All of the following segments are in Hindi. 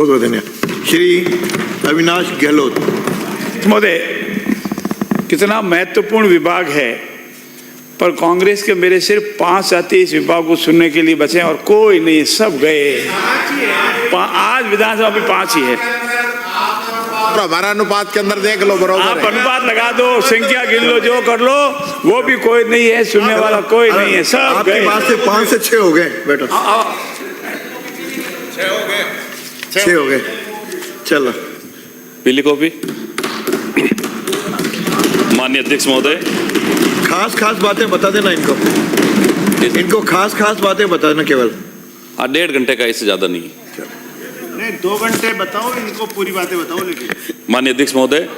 बहुत बहुत धन्यवाद। श्री अविनाश गहलोत महोदय, कितना महत्वपूर्ण विभाग है, पर कांग्रेस के मेरे सिर्फ 5 साथी इस विभाग को सुनने के लिए बचे और कोई नहीं, सब गए। आज विधानसभा में 5 ही है। तो हमारा अनुपात के अंदर देख लो, बरोबर आप अनुपात लगा दो, संख्या गिन लो, जो कर लो, वो भी कोई नहीं है, सुनने वाला कोई नहीं है, सब गए। आपके पास से 5 से 6 हो गए। बैठो, 6 हो गए। चलो, पीली कॉपी। माननीय अध्यक्ष महोदय, खास बातें बता देना इनको खास बातें बताना केवल। 1.5 घंटे का, इससे ज्यादा नहीं। नहीं, 2 घंटे बताओ, इनको पूरी बातें बताओ। लेकिन माननीय अध्यक्ष महोदय,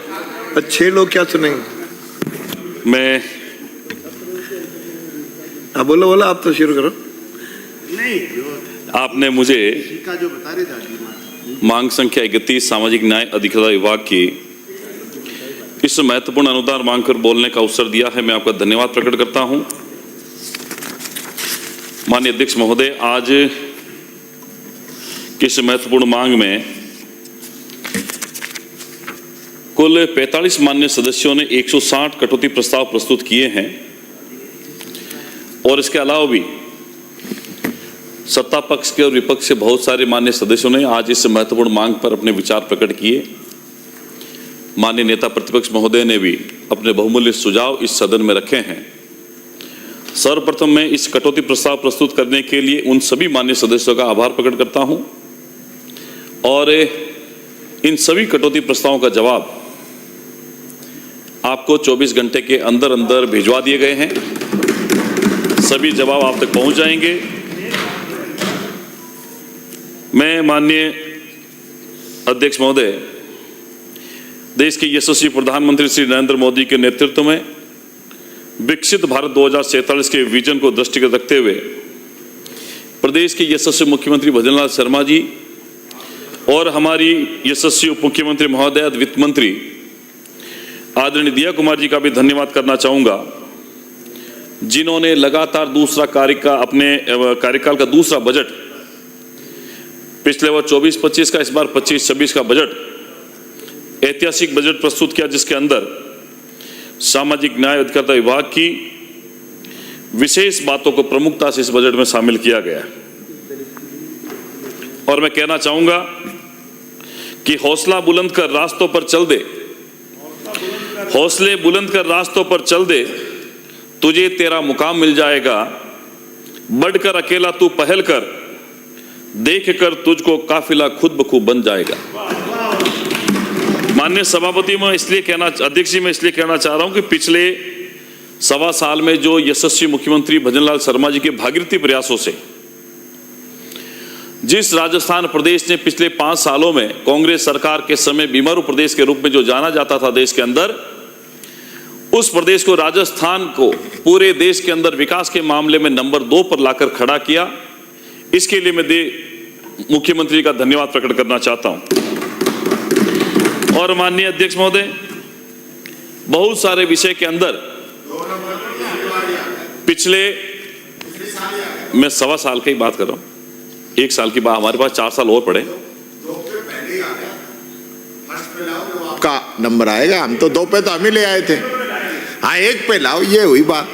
6 लोग क्या सुनेंगे? मैं बोलो, आप तो शुरू करो। नहीं, आपने मुझे का जो बता रहे थे मांग संख्या 31 सामाजिक न्याय अधिकारिता विभाग की इस महत्वपूर्ण अनुदान मांग कर बोलने का अवसर दिया है, मैं आपका धन्यवाद प्रकट करता हूं। माननीय अध्यक्ष महोदय, आज इस महत्वपूर्ण मांग में कुल 45 माननीय सदस्यों ने 160 कटौती प्रस्ताव प्रस्तुत किए हैं और इसके अलावा भी सत्ता पक्ष के और विपक्ष के बहुत सारे माननीय सदस्यों ने आज इस महत्वपूर्ण मांग पर अपने विचार प्रकट किए। माननीय नेता प्रतिपक्ष महोदय ने भी अपने बहुमूल्य सुझाव इस सदन में रखे हैं। सर्वप्रथम मैं इस कटौती प्रस्ताव प्रस्तुत करने के लिए उन सभी माननीय सदस्यों का आभार प्रकट करता हूं और इन सभी कटौती प्रस्तावों का जवाब आपको 24 घंटे के अंदर अंदर भिजवा दिए गए हैं। सभी जवाब आप तक पहुंच जाएंगे। मैं माननीय अध्यक्ष महोदय, देश के यशस्वी प्रधानमंत्री श्री नरेंद्र मोदी के नेतृत्व में विकसित भारत 2047 के विजन को दृष्टिगत रखते हुए प्रदेश के यशस्वी मुख्यमंत्री भजनलाल शर्मा जी और हमारी यशस्वी उप मुख्यमंत्री महोदय वित्त मंत्री आदरणीय दिया कुमार जी का भी धन्यवाद करना चाहूंगा, जिन्होंने लगातार अपने कार्यकाल का दूसरा बजट, पिछले बार 24-25 का, इस बार 25-26 का बजट ऐतिहासिक बजट प्रस्तुत किया, जिसके अंदर सामाजिक न्याय अधिकारिता विभाग की विशेष बातों को प्रमुखता से इस बजट में शामिल किया गया। और मैं कहना चाहूंगा कि हौसला बुलंद कर रास्तों पर चल दे, हौसले बुलंद कर रास्तों पर चल दे, तुझे तेरा मुकाम मिल जाएगा, बढ़कर अकेला तू पहल कर, देख कर तुझको काफिला खुद ब खुद बन जाएगा। माननीय सभापति, अध्यक्ष जी, मैं इसलिए कहना चाह रहा हूं कि पिछले 1.25 साल में जो यशस्वी मुख्यमंत्री भजनलाल शर्मा जी के भागीरथी प्रयासों से जिस राजस्थान प्रदेश ने पिछले 5 सालों में कांग्रेस सरकार के समय बीमारू प्रदेश के रूप में जो जाना जाता था देश के अंदर, उस प्रदेश को, राजस्थान को पूरे देश के अंदर विकास के मामले में नंबर 2 पर लाकर खड़ा किया। इसके लिए मैं मुख्यमंत्री का धन्यवाद प्रकट करना चाहता हूं। और माननीय अध्यक्ष महोदय, बहुत सारे विषय के अंदर पिछले, मैं 1.25 साल की बात कर रहा हूं, 1 साल की बात, हमारे पास 4 साल और पड़े का नंबर आएगा। हम तो 2 पे तो हम ही ले आए थे। हाँ, 1 पे लाओ, ये हुई बात।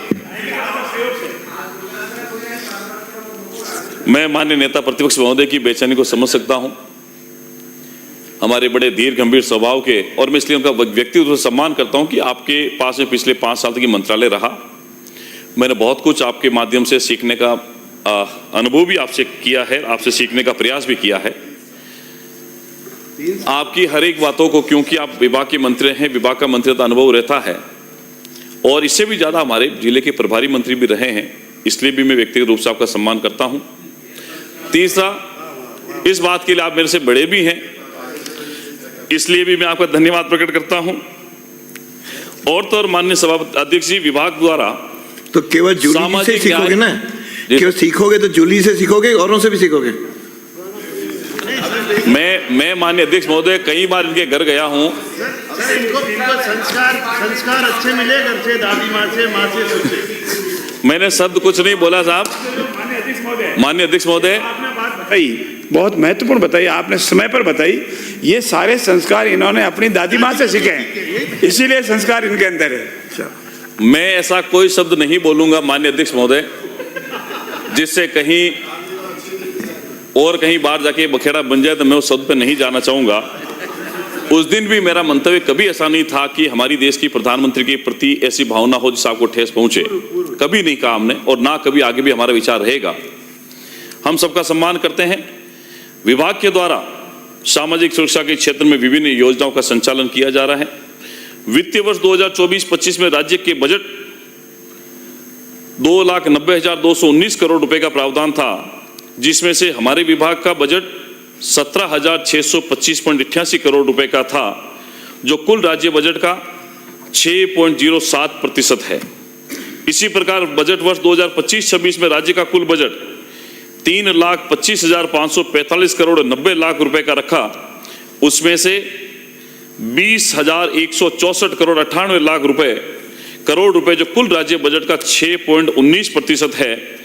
मैं माननीय नेता प्रतिपक्ष महोदय की बेचैनी को समझ सकता हूं, हमारे बड़े धीर गंभीर स्वभाव के, और मैं इसलिए उनका व्यक्तिगत रूप से सम्मान करता हूं कि आपके पास में पिछले 5 साल तक मंत्रालय रहा। मैंने बहुत कुछ आपके माध्यम से सीखने का अनुभव भी आपसे किया है, आपसे सीखने का प्रयास भी किया है। आपकी हर एक बातों को, क्योंकि आप विभाग के मंत्री हैं, विभाग का मंत्री का अनुभव रहता है, और इससे भी ज्यादा हमारे जिले के प्रभारी मंत्री भी रहे हैं, इसलिए भी मैं व्यक्तिगत रूप से आपका सम्मान करता हूं। तीसरा, इस बात के लिए आप मेरे से बड़े भी हैं, इसलिए भी मैं आपका धन्यवाद प्रकट करता हूं। और तो और माननीय सभापति अध्यक्ष जी, विभाग द्वारा तो केवल जूली से सीखोगे ना, केवल सीखोगे तो जूली से सीखोगे, औरों से भी सीखोगे। मैं माननीय अध्यक्ष महोदय कई बार इनके घर गया हूं। इनको संस्कार अच्छे मिले, घर से, दादी माँ से सबसे। मैंने शब्द कुछ नहीं बोला साहब। माननीय अध्यक्ष महोदय, माननीय अध्यक्ष महोदय, आपने बात बताई, बहुत महत्वपूर्ण बताई, आपने समय पर बताई। ये सारे संस्कार इन्होंने अपनी दादी माँ से सीखे हैं, इसीलिए संस्कार इनके अंदर है। मैं ऐसा कोई शब्द नहीं बोलूंगा माननीय अध्यक्ष महोदय जिससे कहीं और कहीं बाहर जाके बखेड़ा बन जाए, तो मैं उस शब्द पे नहीं जाना चाहूंगा। उस दिन भी मेरा मंतव्य कभी ऐसा नहीं था कि हमारी देश की प्रधानमंत्री के प्रति ऐसी भावना हो जिससे आपको ठेस पहुंचे, कभी नहीं कहा हमने, और ना कभी आगे भी हमारा विचार रहेगा। हम सबका सम्मान करते हैं। विभाग के द्वारा सामाजिक सुरक्षा के क्षेत्र में विभिन्न योजनाओं का संचालन किया जा रहा है। वित्तीय वर्ष 2024-25 में राज्य के बजट 2,90,219 करोड़ रुपए का प्रावधान था, जिसमें से हमारे विभाग का बजट 17,625.88 करोड़ रुपए का था, जो कुल राज्य बजट का 6.07% है। इसी प्रकार बजट वर्ष 2025-26 में राज्य का कुल बजट 3,25,545 करोड़ 90 लाख रुपए का रखा। उसमें से 20,164 करोड़ 98 लाख करोड़ रुपए जो कुल राज्य बजट का 6.19% है।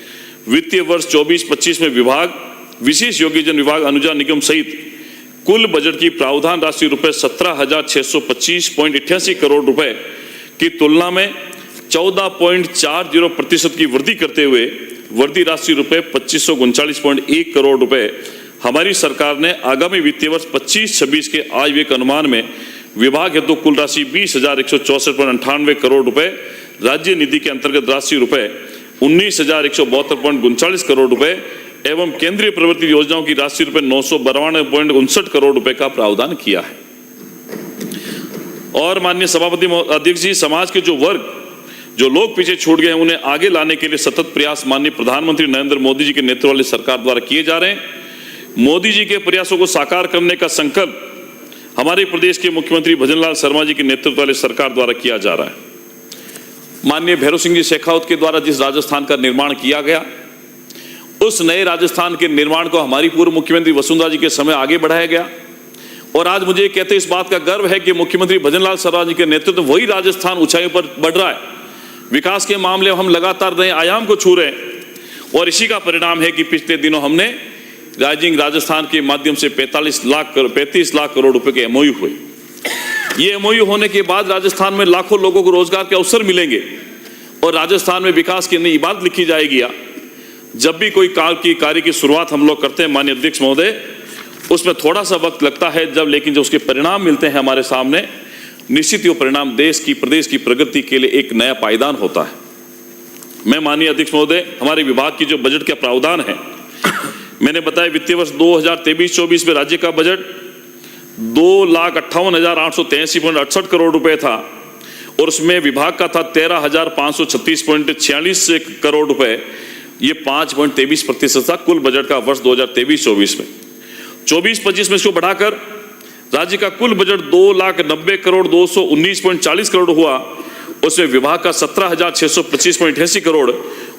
वित्तीय वर्ष 24-25 में विभाग, विशेष योग्यजन विभाग, अनुदान निगम सहित कुल बजट की प्रावधान राशि रुपए 17,625.88 करोड़ रुपए की तुलना में 14.40% की वृद्धि करते हुए वृद्धि राशि रुपए 2,539.1 करोड़ रुपए हमारी सरकार ने आगामी वित्तीय वर्ष 25-26 के आय व्यय के अनुमान में विभाग हेतु कुल राशि 20,164.98 करोड़ रुपए, राज्य निधि के अंतर्गत राशि रुपए 19,172.39 करोड़ रुपए एवं केंद्रीय प्रवृत्ति योजनाओं की राशि रुपए 992.59 करोड़ रुपए का प्रावधान किया है। और माननीय सभापति अध्यक्ष जी, समाज के जो वर्ग, जो लोग पीछे छूट गए हैं, उन्हें आगे लाने के लिए सतत प्रयास माननीय प्रधानमंत्री नरेंद्र मोदी जी के नेतृत्व वाली सरकार द्वारा किए जा रहे हैं। मोदी जी के प्रयासों को साकार करने का संकल्प हमारे प्रदेश के मुख्यमंत्री भजनलाल शर्मा जी के नेतृत्व वाली सरकार द्वारा किया जा रहा है। माननीय भैरव सिंह जी शेखावत के द्वारा जिस राजस्थान का निर्माण किया गया, उस नए राजस्थान के निर्माण को हमारी पूर्व मुख्यमंत्री वसुंधरा जी के समय आगे बढ़ाया गया। और आज मुझे कहते इस बात का गर्व है कि मुख्यमंत्री भजनलाल शर्मा जी के नेतृत्व में वही राजस्थान ऊंचाई पर बढ़ रहा है। विकास के मामले में हम लगातार नए आयाम को छू रहे हैं, और इसी का परिणाम है कि पिछले दिनों हमने राइजिंग राजस्थान के माध्यम से 35 लाख करोड़ रुपए के एमओयू हुए। ये एमओयू होने के बाद राजस्थान में लाखों लोगों को रोजगार के अवसर मिलेंगे और राजस्थान में विकास की नई इबारत लिखी जाएगी। जब भी कोई कार्य की शुरुआत हम लोग करते हैं माननीय अध्यक्ष महोदय, उसमें थोड़ा सा वक्त लगता है लेकिन जब उसके परिणाम मिलते हैं हमारे सामने, निश्चित ही परिणाम देश की, प्रदेश की प्रगति के लिए एक नया पायदान होता है। मैं माननीय अध्यक्ष महोदय, हमारे विभाग की जो बजट का प्रावधान है, मैंने बताया वित्तीय वर्ष 2023-24 में राज्य का बजट 2,58,883.68 करोड़ रुपए था, और उसमें विभाग का था 13,536.46 करोड़ रुपए। ये 5.23% था कुल बजट का वर्ष 2023-24 में। 24-25 में इसको बढ़ाकर राज्य का कुल बजट 2,90,219.40 करोड़ हुआ। उसमें विभाग का 17,625.88 करोड़,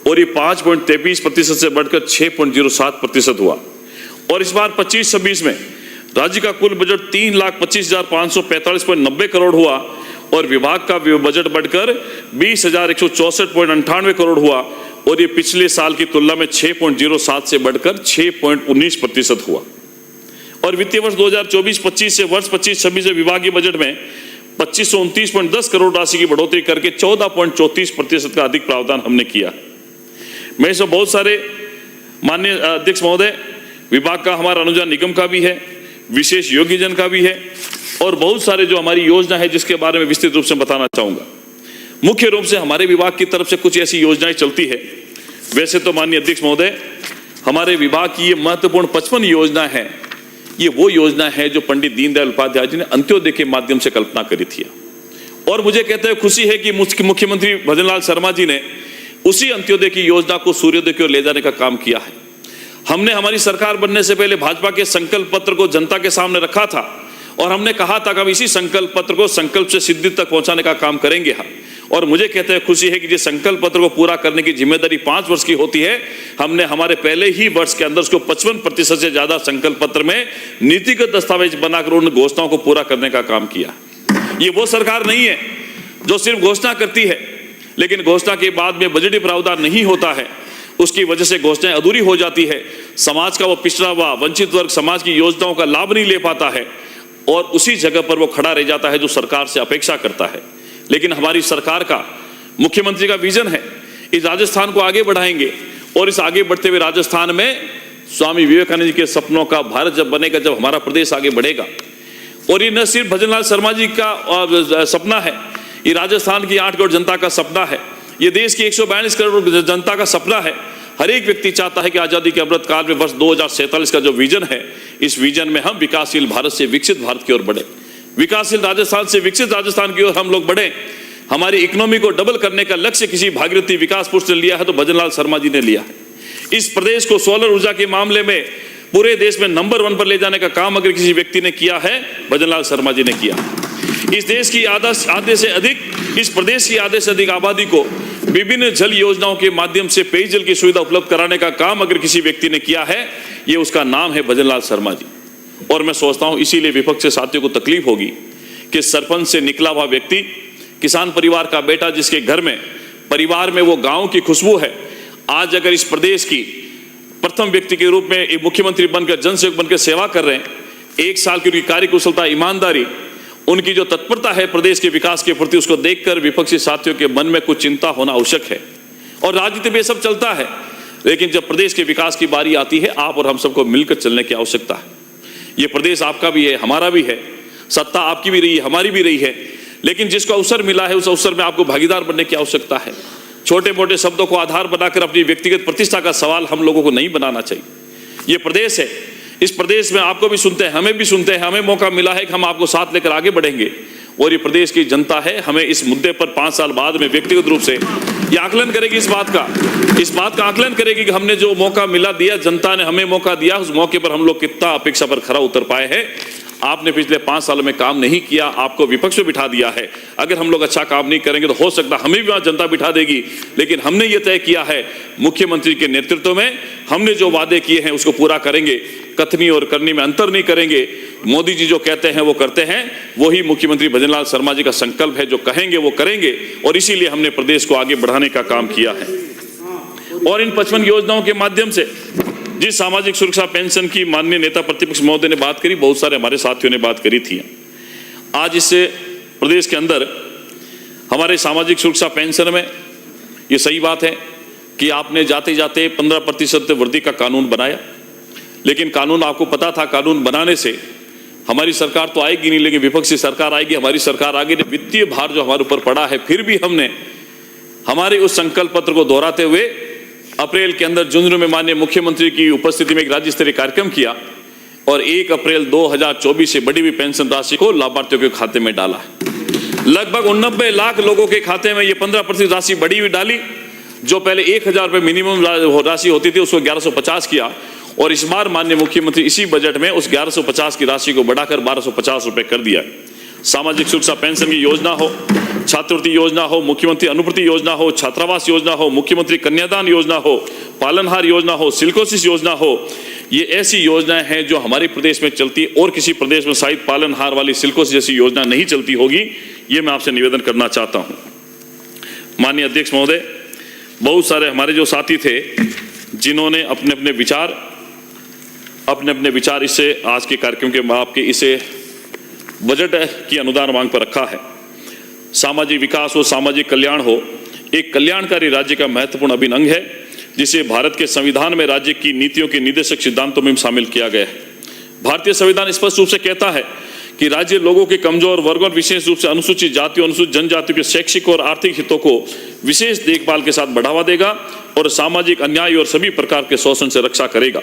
और ये 5.23% से बढ़कर 6.07% हुआ। और इस बार 25-26 में राज्य का कुल बजट 3,25,545.90 करोड़ हुआ, और विभाग का बजट बढ़कर 20,164.98 करोड़ हुआ, और ये पिछले साल की तुलना में 6.07 से बढ़कर 6.19% हुआ। और वित्तीय वर्ष 2024-25 से वर्ष 25-26 में विभागीय बजट में 2,529.10 करोड़ राशि की बढ़ोतरी करके 14.34% का अधिक प्रावधान हमने किया। मैं इसमें बहुत सारे माननीय अध्यक्ष महोदय, विभाग का हमारा अनुदान निगम का भी है, विशेष योग्यजन का भी है, और बहुत सारे जो हमारी योजना है जिसके बारे में विस्तृत रूप से बताना चाहूंगा। मुख्य रूप से हमारे विभाग की तरफ से कुछ ऐसी योजनाएं चलती है। वैसे तो माननीय अध्यक्ष महोदय, हमारे विभाग की ये महत्वपूर्ण 55 योजना है। ये वो योजना है जो पंडित दीनदयाल उपाध्याय जी ने अंत्योदय के माध्यम से कल्पना करी थी। और मुझे कहते हुए खुशी है कि मुख्यमंत्री भजनलाल शर्मा जी ने उसी अंत्योदय की योजना को सूर्योदय की ओर ले जाने का काम किया है। हमने हमारी सरकार बनने से पहले भाजपा के संकल्प पत्र को जनता के सामने रखा था, और हमने कहा था कि हम इसी संकल्प पत्र को संकल्प से सिद्धि तक पहुंचाने का काम करेंगे। और मुझे कहते हैं खुशी है कि जिस संकल्प पत्र को पूरा करने की जिम्मेदारी 5 वर्ष की होती है, हमने हमारे पहले ही वर्ष के अंदर उसको 55% से ज्यादा संकल्प पत्र में नीतिगत दस्तावेज बनाकर उन घोषणाओं को पूरा करने का काम किया। ये वो सरकार नहीं है जो सिर्फ घोषणा करती है, लेकिन घोषणा के बाद में बजटीय प्रावधान नहीं होता है, उसकी वजह से घोषणाएं अधूरी हो जाती है, समाज का वो पिछड़ा हुआ वंचित वर्ग समाज की योजनाओं का लाभ नहीं ले पाता है और उसी जगह पर वो खड़ा रह जाता है जो सरकार से अपेक्षा करता है। लेकिन हमारी सरकार का, मुख्यमंत्री का विजन है, इस राजस्थान को आगे बढ़ाएंगे और इस आगे बढ़ते हुए राजस्थान में स्वामी विवेकानंद जी के सपनों का भारत जब बनेगा, जब हमारा प्रदेश आगे बढ़ेगा। और ये न सिर्फ भजनलाल शर्मा जी का सपना है, ये राजस्थान की 8 करोड़ जनता का सपना है, ये देश की 142 करोड़ जनता का सपना है। हर एक व्यक्ति चाहता है कि आजादी के अमृत काल में वर्ष 2047 का जो विजन है, इस विजन में हम विकासशील भारत से विकसित भारत की ओर बढ़े, विकासशील राजस्थान से विकसित राजस्थान की ओर हम लोग बढ़े। हमारी इकोनॉमी को डबल करने का लक्ष्य किसी भागीरथी विकास पुरुष ने लिया है तो भजनलाल शर्मा जी ने लिया है। इस प्रदेश को सोलर ऊर्जा के मामले में पूरे देश में नंबर 1 पर ले जाने का काम अगर किसी व्यक्ति ने किया है, भजनलाल शर्मा जी ने किया। इस देश की इस प्रदेश की आधे से अधिक आबादी को विभिन्न जल योजनाओं के माध्यम से पेयजल की सुविधा उपलब्ध कराने का काम अगर किसी व्यक्ति ने किया है, ये उसका नाम है भजनलाल शर्मा जी। और मैं सोचता हूं इसीलिए विपक्ष के साथियों को तकलीफ होगी कि सरपंच से निकला हुआ व्यक्ति, किसान परिवार का बेटा, जिसके घर में परिवार में वो गांव की खुशबू है, आज अगर इस प्रदेश की प्रथम व्यक्ति के रूप में एक मुख्यमंत्री बनकर, जनसेवक बनकर सेवा कर रहे हैं, 1 साल की उनकी कार्यकुशलता, ईमानदारी, उनकी जो तत्परता है प्रदेश के विकास के प्रति, उसको देखकर विपक्षी साथियों के मन में कुछ चिंता होना आवश्यक है। और राजनीति में सब चलता है, लेकिन जब प्रदेश के विकास की बारी आती है, आप और हम सबको मिलकर चलने की आवश्यकता है। ये प्रदेश आपका भी है, हमारा भी है, सत्ता आपकी भी रही है, हमारी भी रही है, लेकिन जिसको अवसर मिला है उस अवसर में आपको भागीदार बनने की आवश्यकता है। छोटे मोटे शब्दों को आधार बनाकर अपनी व्यक्तिगत प्रतिष्ठा का सवाल हम लोगों को नहीं बनाना चाहिए। ये प्रदेश है, इस प्रदेश में आपको भी सुनते हैं, हमें भी सुनते हैं, हमें मौका मिला है कि हम आपको साथ लेकर आगे बढ़ेंगे। और ये प्रदेश की जनता है, हमें इस मुद्दे पर 5 साल बाद में व्यक्तिगत रूप से ये आकलन करेगी, इस बात का आकलन करेगी कि हमने जो मौका मिला दिया, जनता ने हमें मौका दिया, उस मौके पर हम लोग कितना अपेक्षा पर खरा उतर पाए हैं। आपने पिछले 5 सालों में काम नहीं किया, आपको विपक्ष में बिठा दिया है। अगर हम लोग अच्छा काम नहीं करेंगे तो हो सकता हमें भी वहां जनता बिठा देगी, लेकिन हमने ये तय किया है मुख्यमंत्री के नेतृत्व में, हमने जो वादे किए हैं उसको पूरा करेंगे, कथनी और करनी में अंतर नहीं करेंगे। मोदी जी जो कहते हैं वो करते हैं, वही मुख्यमंत्री भजनलाल शर्मा जी का संकल्प है, जो कहेंगे वो करेंगे। और इसीलिए हमने प्रदेश को आगे बढ़ाने का काम किया है। और इन 55 योजनाओं के माध्यम से जिस सामाजिक सुरक्षा पेंशन की माननीय नेता प्रतिपक्ष महोदय ने बात करी, बहुत सारे हमारे साथियों ने बात करी थी, आज इससे प्रदेश के अंदर हमारे सामाजिक सुरक्षा पेंशन में ये सही बात है कि आपने जाते जाते 15% वृद्धि का कानून बनाया, लेकिन कानून आपको पता था, कानून बनाने से हमारी सरकार तो आएगी नहीं, लेकिन विपक्षी सरकार आएगी, हमारी सरकार आगे। वित्तीय भार जो हमारे ऊपर पड़ा है, फिर भी हमने हमारे उस संकल्प पत्र को दोहराते हुए अप्रैल के अंदर झुंझुनू में माननीय मुख्यमंत्री की उपस्थिति में एक राज्य स्तरीय कार्यक्रम किया और 1 अप्रैल 2024 से बढ़ी हुई पेंशन राशि को लाभार्थियों के खाते में डाला। लगभग 89 लाख लोगों के खाते में ये 15% राशि बढ़ी हुई डाली। जो पहले 1000 रुपये मिनिमम राशि होती थी, उसको 1150 किया। और इस बार माननीय मुख्यमंत्री इसी बजट में उस 1150 की राशि को बढ़ाकर 1250 रुपये कर दिया। सामाजिक सुरक्षा पेंशन की योजना हो, छात्रवृत्ति योजना हो, मुख्यमंत्री अनुवृत्ति योजना हो, छात्रावास योजना हो, मुख्यमंत्री कन्यादान योजना हो, पालनहार योजना हो, सिलिकोसिस योजना हो, ये ऐसी योजनाएं हैं जो हमारे प्रदेश में चलती है और किसी प्रदेश में शायद पालनहार वाली सिलिकोसिस जैसी योजना नहीं चलती होगी। ये मैं आपसे निवेदन करना चाहता हूं। माननीय अध्यक्ष महोदय, बहुत सारे हमारे जो साथी थे जिन्होंने अपने अपने विचार इससे आज के कार्यक्रम के आपके इसे बजट की अनुदान मांग पर रखा है। सामाजिक विकास हो, सामाजिक कल्याण हो, एक कल्याणकारी राज्य का महत्वपूर्ण अभिन्न अंग है, जिसे भारत के संविधान में राज्य की नीतियों के निर्देशक सिद्धांतों में शामिल किया गया है। भारतीय संविधान स्पष्ट रूप से कहता है कि राज्य लोगों के कमजोर वर्गों, विशेष रूप से अनुसूचित जातियों, अनुसूचित जनजातियों के शैक्षिक और आर्थिक हितों को विशेष देखभाल के साथ बढ़ावा देगा और सामाजिक अन्याय और सभी प्रकार के शोषण से रक्षा करेगा।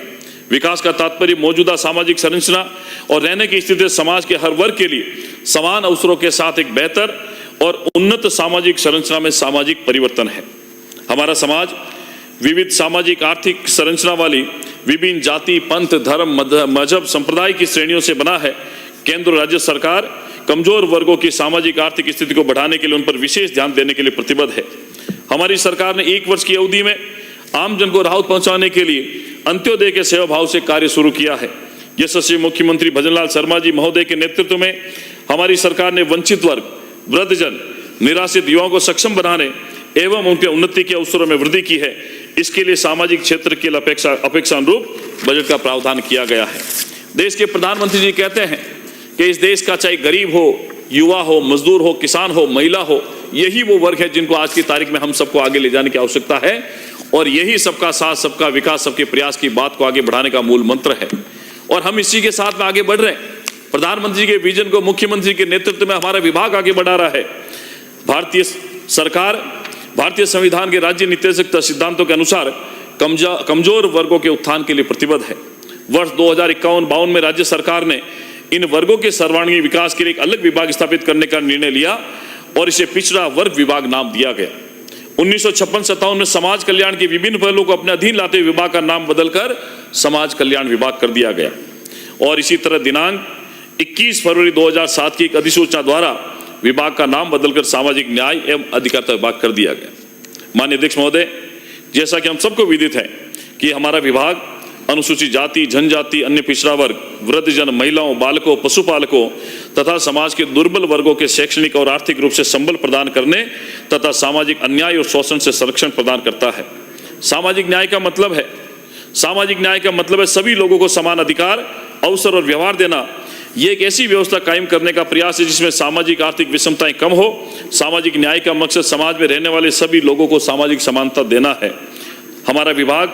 विकास का तात्पर्य मौजूदा सामाजिक संरचना और रहने की स्थिति समाज के हर वर्ग के लिए समान अवसरों के साथ एक बेहतर और उन्नत सामाजिक संरचना में सामाजिक परिवर्तन है। हमारा समाज विविध सामाजिक आर्थिक संरचना वाली विभिन्न जाति, पंथ, धर्म, मजहब, संप्रदाय की श्रेणियों से बना है। केंद्र और राज्य सरकार कमजोर वर्गों की सामाजिक आर्थिक स्थिति को बढ़ाने के लिए उन पर विशेष ध्यान देने के लिए प्रतिबद्ध है। हमारी सरकार ने 1 वर्ष की अवधि में आम जन को राहत पहुंचाने के लिए अंत्योदय के सेवा भाव से कार्य शुरू किया है। यशस्वी मुख्यमंत्री भजनलाल शर्मा जी महोदय के नेतृत्व में हमारी सरकार ने वंचित वर्ग, वृद्धजन, निराश्रित युवाओं को सक्षम बनाने एवं उनके उन्नति के अवसरों में वृद्धि की है। इसके लिए सामाजिक क्षेत्र के अपेक्षा अनुरूप बजट का प्रावधान किया गया है। देश के प्रधानमंत्री जी कहते हैं कि इस देश का चाहे गरीब हो, युवा हो, मजदूर हो, किसान हो, महिला हो, यही वो वर्ग है जिनको आज की तारीख में हम सबको आगे ले जाने की आवश्यकता है और यही सबका साथ, सबका विकास, सबके प्रयास की बात को आगे बढ़ाने का मूल मंत्र है और हम इसी के साथ में आगे बढ़ रहे हैं। प्रधानमंत्री के विजन को मुख्यमंत्री के नेतृत्व में हमारा विभाग आगे बढ़ा रहा है। भारतीय सरकार भारतीय संविधान के राज्य निर्देशक सिद्धांतों के अनुसार कमजोर वर्गों के उत्थान के लिए प्रतिबद्ध है। वर्ष 2051-52 में राज्य सरकार ने इन वर्गों के सर्वांगीण विकास के लिए एक अलग विभाग स्थापित करने का निर्णय लिया और इसे पिछड़ा वर्ग विभाग नाम दिया गया। 1956-57 में समाज कल्याण के विभिन्न पहलुओं को अपने अधीन लाते हुए विभाग का नाम बदलकर समाज कल्याण विभाग कर दिया गया और इसी तरह दिनांक 21 फरवरी 2007 की एक अधिसूचना द्वारा विभाग का नाम बदलकर सामाजिक न्याय एवं अधिकारिता विभाग कर दिया गया। माननीय अध्यक्ष महोदय, जैसा कि हम सबको विदित है कि हमारा विभाग अनुसूचित जाति, जनजाति, अन्य पिछड़ा वर्ग, वृद्धजन, महिलाओं, बालकों, पशुपालकों तथा समाज के दुर्बल वर्गों के शैक्षणिक और आर्थिक रूप से संबल प्रदान करने तथा सामाजिक अन्याय और शोषण से संरक्षण प्रदान करता है। सामाजिक न्याय का मतलब है सभी लोगों को समान अधिकार, अवसर और व्यवहार देना। ये एक ऐसी व्यवस्था कायम करने का प्रयास है जिसमें सामाजिक आर्थिक विषमताएं कम हो। सामाजिक न्याय का मकसद समाज में रहने वाले सभी लोगों को सामाजिक समानता देना है। हमारा विभाग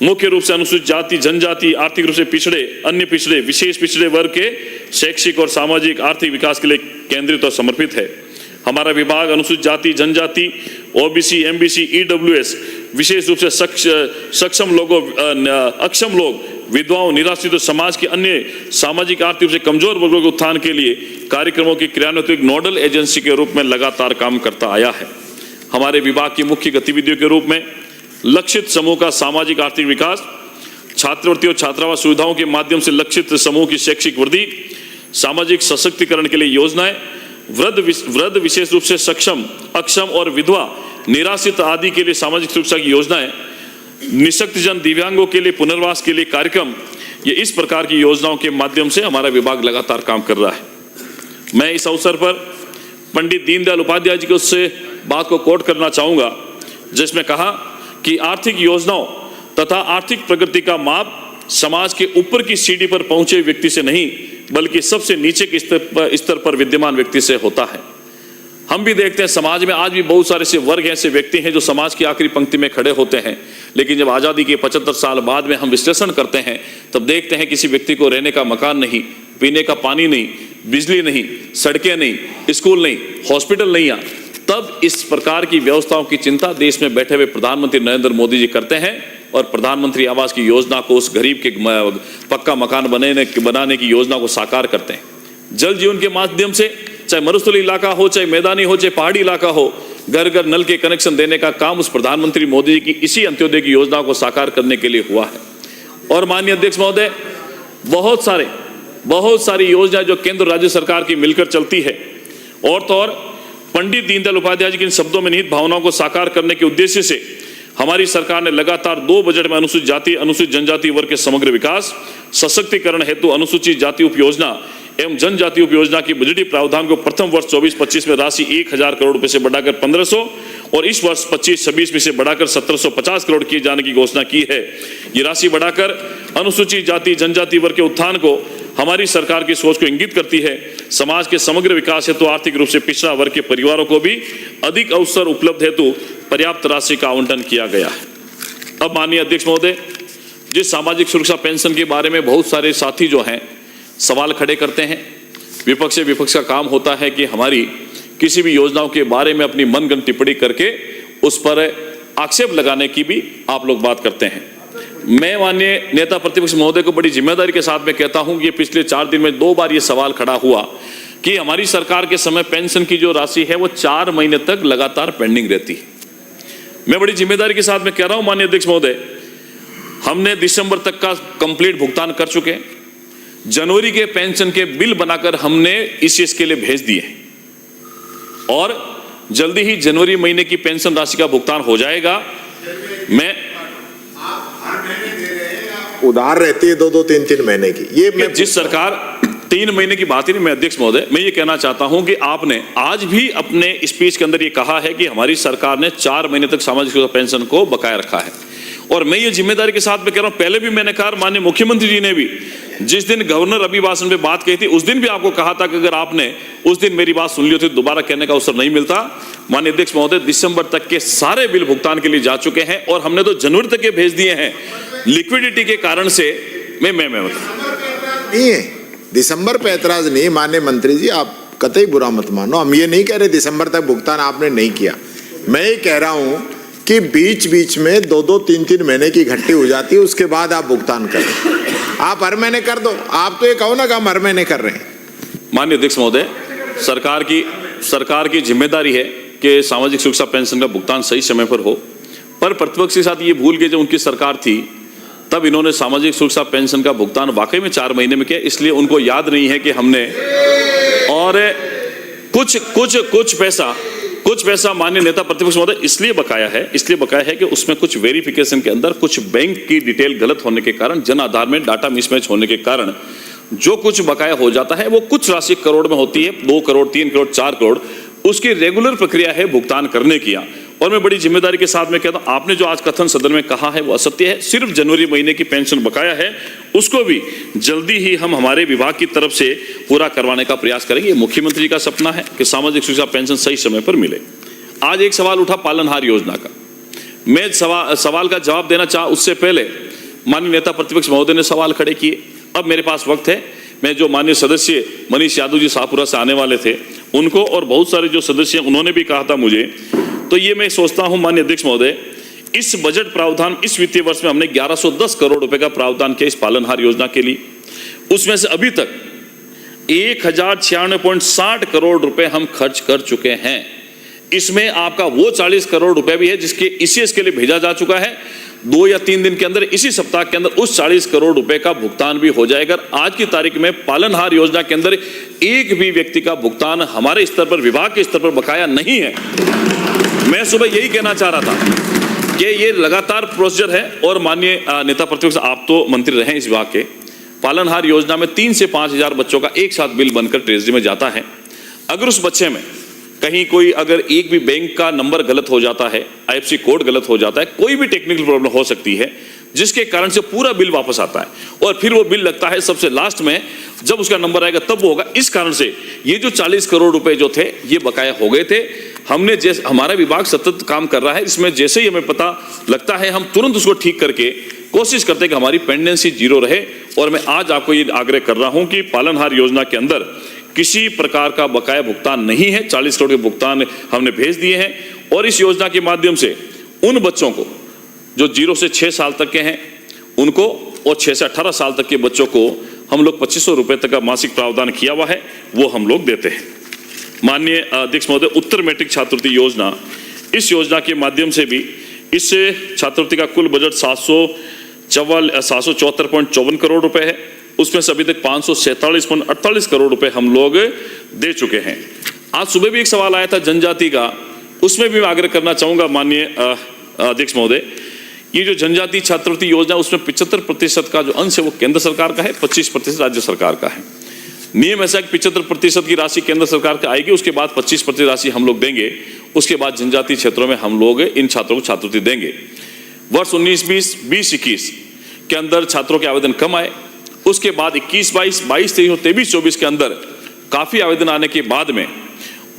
मुख्य रूप से अनुसूचित जाति, जनजाति, आर्थिक रूप से पिछड़े, अन्य पिछड़े, विशेष पिछड़े वर्ग के शैक्षिक और सामाजिक आर्थिक विकास के लिए केंद्रित और समर्पित है। हमारा विभाग अनुसूचित जाति, जनजाति, ओबीसी, एमबीसी, ईडब्ल्यूएस, विशेष रूप से सक्षम लोगों, अक्षम लोग, विधवाओं, निराश्रित और समाज के अन्य सामाजिक आर्थिक रूप से कमजोर वर्गों के उत्थान के लिए कार्यक्रमों की क्रियान्वित एक नोडल एजेंसी के रूप में लगातार काम करता आया है। हमारे विभाग की मुख्य गतिविधियों के रूप में लक्षित समूह का सामाजिक आर्थिक विकास, छात्रवृत्ति और छात्रावास सुविधाओं के माध्यम से लक्षित समूह की शैक्षिक वृद्धि, सामाजिक सशक्तिकरण के लिए योजनाएं, वृद्ध विशेष रूप से सक्षम, अक्षम और विधवा, निराश्रित आदि के लिए सामाजिक सुरक्षा की योजनाएं, निःशक्तजन, दिव्यांगों के लिए पुनर्वास के लिए कार्यक्रम, ये इस प्रकार की योजनाओं के माध्यम से हमारा विभाग लगातार काम कर रहा है। मैं इस अवसर पर पंडित दीनदयाल उपाध्याय जी को उससे बात को कोट करना चाहूंगा जिसमें कहा कि आर्थिक योजनाओं तथा आर्थिक प्रगति का माप समाज के ऊपर की सीढ़ी पर पहुंचे व्यक्ति से नहीं बल्कि सबसे नीचे के स्तर पर विद्यमान व्यक्ति से होता है। हम भी देखते हैं समाज में आज भी बहुत सारे ऐसे वर्ग हैं, ऐसे व्यक्ति हैं जो समाज की आखिरी पंक्ति में खड़े होते हैं, लेकिन जब आज़ादी के 75 साल बाद में हम विश्लेषण करते हैं तब देखते हैं किसी व्यक्ति को रहने का मकान नहीं, पीने का पानी नहीं, बिजली नहीं, सड़कें नहीं, स्कूल नहीं, हॉस्पिटल नहीं। तब इस प्रकार की व्यवस्थाओं की चिंता देश में बैठे हुए प्रधानमंत्री नरेंद्र मोदी जी करते हैं और प्रधानमंत्री आवास की योजना को, उस गरीब के पक्का मकान बनाने की योजना को साकार करते हैं। जल जीवन के माध्यम से चाहे मरुस्थलीय इलाका हो, चाहे मैदानी हो, चाहे पहाड़ी इलाका हो, घर घर नल के कनेक्शन देने का काम उस प्रधानमंत्री मोदी जी की इसी अंत्योदय की योजना को साकार करने के लिए हुआ है। और माननीय अध्यक्ष महोदय, बहुत सारी योजना जो केंद्र राज्य सरकार की मिलकर चलती है और तो और पंडित दीनदयाल उपाध्याय जी के इन शब्दों में निहित भावनाओं को साकार करने के उद्देश्य से हमारी सरकार ने लगातार 2 बजट में अनुसूचित जाति, अनुसूचित जनजाति वर्ग के समग्र विकास, सशक्तिकरण हेतु अनुसूचित जाति उपयोजना एवं जनजाति उपयोजना की बजटीय प्रावधान को प्रथम वर्ष 24-25 में राशि 1000 करोड़ रुपए से बढ़ाकर 1500 और इस वर्ष 25-26 में से बढ़ाकर 1750 करोड़ किए जाने की घोषणा की है। ये राशि बढ़ाकर अनुसूचित जाति, जनजाति वर्ग के उत्थान को हमारी सरकार की सोच को इंगित करती है। समाज के समग्र विकास हेतु आर्थिक रूप से पिछड़ा वर्ग के परिवारों को भी अधिक अवसर उपलब्ध हेतु पर्याप्त राशि का आवंटन किया गया है। अब माननीय अध्यक्ष महोदय, जिस सामाजिक सुरक्षा पेंशन के बारे में बहुत सारे साथी जो हैं सवाल खड़े करते हैं, विपक्ष का काम होता है कि हमारी किसी भी योजनाओं के बारे में अपनी मनगढ़ंत टिप्पणी करके उस पर आक्षेप लगाने की भी आप लोग बात करते हैं। मैं माननीय नेता प्रतिपक्ष महोदय को बड़ी जिम्मेदारी के साथ में कहता हूं कि पिछले 4 दिन में 2 बार ये सवाल खड़ा हुआ कि हमारी सरकार के समय पेंशन की जो राशि है वो 4 महीने तक लगातार पेंडिंग रहती है। मैं बड़ी जिम्मेदारी के साथ में कह रहा हूं माननीय अध्यक्ष महोदय, हमने दिसंबर तक का कंप्लीट भुगतान कर चुके हैं। जनवरी के पेंशन के बिल बनाकर हमने ईसीएस के लिए भेज दिए और जल्दी ही जनवरी महीने की पेंशन राशि का भुगतान हो जाएगा। मैं उधार रहती है 2-2, 3-3 महीने की। ये जिस सरकार 3 महीने की बात ही नहीं। मैं अध्यक्ष महोदय, मैं ये कहना चाहता हूं कि आपने आज भी अपने स्पीच के अंदर ये कहा है कि हमारी सरकार ने 4 महीने तक सामाजिक सुरक्षा पेंशन को बकाया रखा है, और मैं ये जिम्मेदारी के साथ में कह रहा हूं, पहले भी मैंने कहा, माननीय मुख्यमंत्री जी ने भी जिस दिन गवर्नर अभिभाषण पे बात कही थी उस दिन भी आपको कहा था कि अगर आपने उस दिन मेरी बात सुन ली होती दोबारा कहने का अवसर नहीं मिलता। माननीय अध्यक्ष महोदय, दिसंबर तक के सारे बिल भुगतान के लिए जा चुके हैं और हमने तो जनवरी तक के भेज दिए हैं। लिक्विडिटी के कारण से मैं नहीं है, दिसंबर पे ऐतराज नहीं। माननीय मंत्री जी, आप कतई बुरा मत मानो, हम ये नहीं कह रहे दिसंबर तक भुगतान आपने नहीं किया। मैं ये कह रहा हूं कि बीच बीच में 2-2, 3-3 महीने की घट्टी हो जाती है, उसके बाद आप भुगतान करें। आप हर महीने कर दो, आप तो ये कहो ना कि हम हर महीने कर रहे हैं। माननीय अध्यक्ष महोदय, सरकार की जिम्मेदारी है कि सामाजिक सुरक्षा पेंशन का भुगतान सही समय पर हो, पर प्रतिपक्ष के साथ ये भूल गए, जब उनकी सरकार थी तब इन्होंने सामाजिक सुरक्षा पेंशन का भुगतान वाकई में 4 महीने में किया, इसलिए उनको याद नहीं है कि हमने, और कुछ पैसा माननीय नेता प्रतिपक्ष महोदय इसलिए बकाया है कि उसमें कुछ वेरिफिकेशन के अंदर कुछ बैंक की डिटेल गलत होने के कारण, जन आधार में डाटा मिसमैच होने के कारण जो कुछ बकाया हो जाता है वो कुछ राशि करोड़ में होती है, 2 करोड़, 3 करोड़, 4 करोड़, उसकी रेगुलर प्रक्रिया है भुगतान करने की। और मैं बड़ी जिम्मेदारी के साथ में कहता हूं, आपने जो आज कथन सदन में कहा है वो असत्य है। सिर्फ जनवरी महीने की पेंशन बकाया है, उसको भी जल्दी ही हम हमारे विभाग की तरफ से पूरा करवाने का प्रयास करेंगे। मुख्यमंत्री का सपना है कि सामाजिक सुरक्षा पेंशन सही समय पर मिले। आज एक सवाल उठा पालनहार योजना का, मैं सवाल का जवाब देना चाह उससे पहले माननीय नेता प्रतिपक्ष महोदय ने सवाल खड़े किए। अब मेरे पास वक्त है, मैं जो माननीय सदस्य मनीष यादव जी शाहपुरा से आने वाले थे उनको, और बहुत सारे जो सदस्य उन्होंने भी कहा था मुझे, तो ये मैं सोचता हूं माननीय अध्यक्ष महोदय, इस बजट प्रावधान इस वित्तीय वर्ष में हमने 1110 करोड़ रुपए का प्रावधान किया इस पालनहार योजना के लिए। उसमें से अभी तक 1096.60 करोड़ रुपए हम खर्च कर चुके हैं। इसमें आपका वो 40 करोड़ रुपए भी है जिसके ईसीएस के लिए भेजा जा चुका है। 2 या 3 दिन के अंदर, इसी सप्ताह के अंदर उस 40 करोड़ रुपए का भुगतान भी हो जाएगा। आज की तारीख में पालनहार योजना के अंदर एक भी व्यक्ति का भुगतान हमारे स्तर पर, विभाग के स्तर पर बकाया नहीं है। मैं सुबह यही कहना चाह रहा था कि ये लगातार प्रोसीजर है। और माननीय नेता प्रतिपक्ष, आप तो मंत्री रहे इस विभाग के, पालनहार योजना में 3 से 5 हजार बच्चों का एक साथ बिल बनकर ट्रेजरी में जाता है। अगर उस बच्चे में कहीं कोई अगर एक भी बैंक का नंबर गलत हो जाता है, आईएफएससी कोड गलत हो जाता है, कोई भी टेक्निकल प्रॉब्लम हो सकती है जिसके कारण से पूरा बिल वापस आता है, और फिर वो बिल लगता है सबसे लास्ट में, जब उसका नंबर आएगा तब वो होगा। इस कारण से ये जो 40 करोड़ रुपए जो थे ये बकाया हो गए थे। हमने जैसे, हमारा विभाग सतत काम कर रहा है इसमें, जैसे ही हमें पता लगता है हम तुरंत उसको ठीक करके कोशिश करते हैं कि हमारी पेंडेंसी 0 रहे। और मैं आज आपको ये आग्रह कर रहा हूं कि पालनहार योजना के अंदर किसी प्रकार का बकाया भुगतान नहीं है। 40 करोड़ के भुगतान हमने भेज दिए हैं, और इस योजना के माध्यम से उन बच्चों को जो 0 से 6 साल तक के हैं उनको, और 6 से 18 साल तक के बच्चों को हम लोग 2500 रुपए तक का मासिक प्रावधान किया हुआ है, वो हम लोग देते हैं। माननीय अध्यक्ष महोदय, उत्तर मैट्रिक छात्रवृत्ति योजना, इस योजना के माध्यम से भी इससे छात्रवृत्ति का कुल बजट 774.54 करोड़ रुपए है। उसमें से अभी तक 547.48 करोड़ रुपए हम लोग दे चुके हैं। आज सुबह भी एक सवाल आया था जनजाति का, उसमें भी मैं आग्रह करना चाहूंगा माननीय अध्यक्ष महोदय, ये जो जनजाति छात्रवृत्ति योजना उसमें 75% का जो अंश है वो केंद्र सरकार का है, 25% राज्य सरकार का है। नियम ऐसा कि 75% की राशि केंद्र सरकार की आएगी, उसके बाद 25% राशि हम लोग देंगे, उसके बाद जनजातीय क्षेत्रों में हम लोग इन छात्रों को छात्रवृत्ति देंगे। वर्ष 19-20, 20-21 के अंदर छात्रों के आवेदन कम आए, उसके बाद 21-22, 22-23 और 23-24 के अंदर काफी आवेदन आने के बाद में,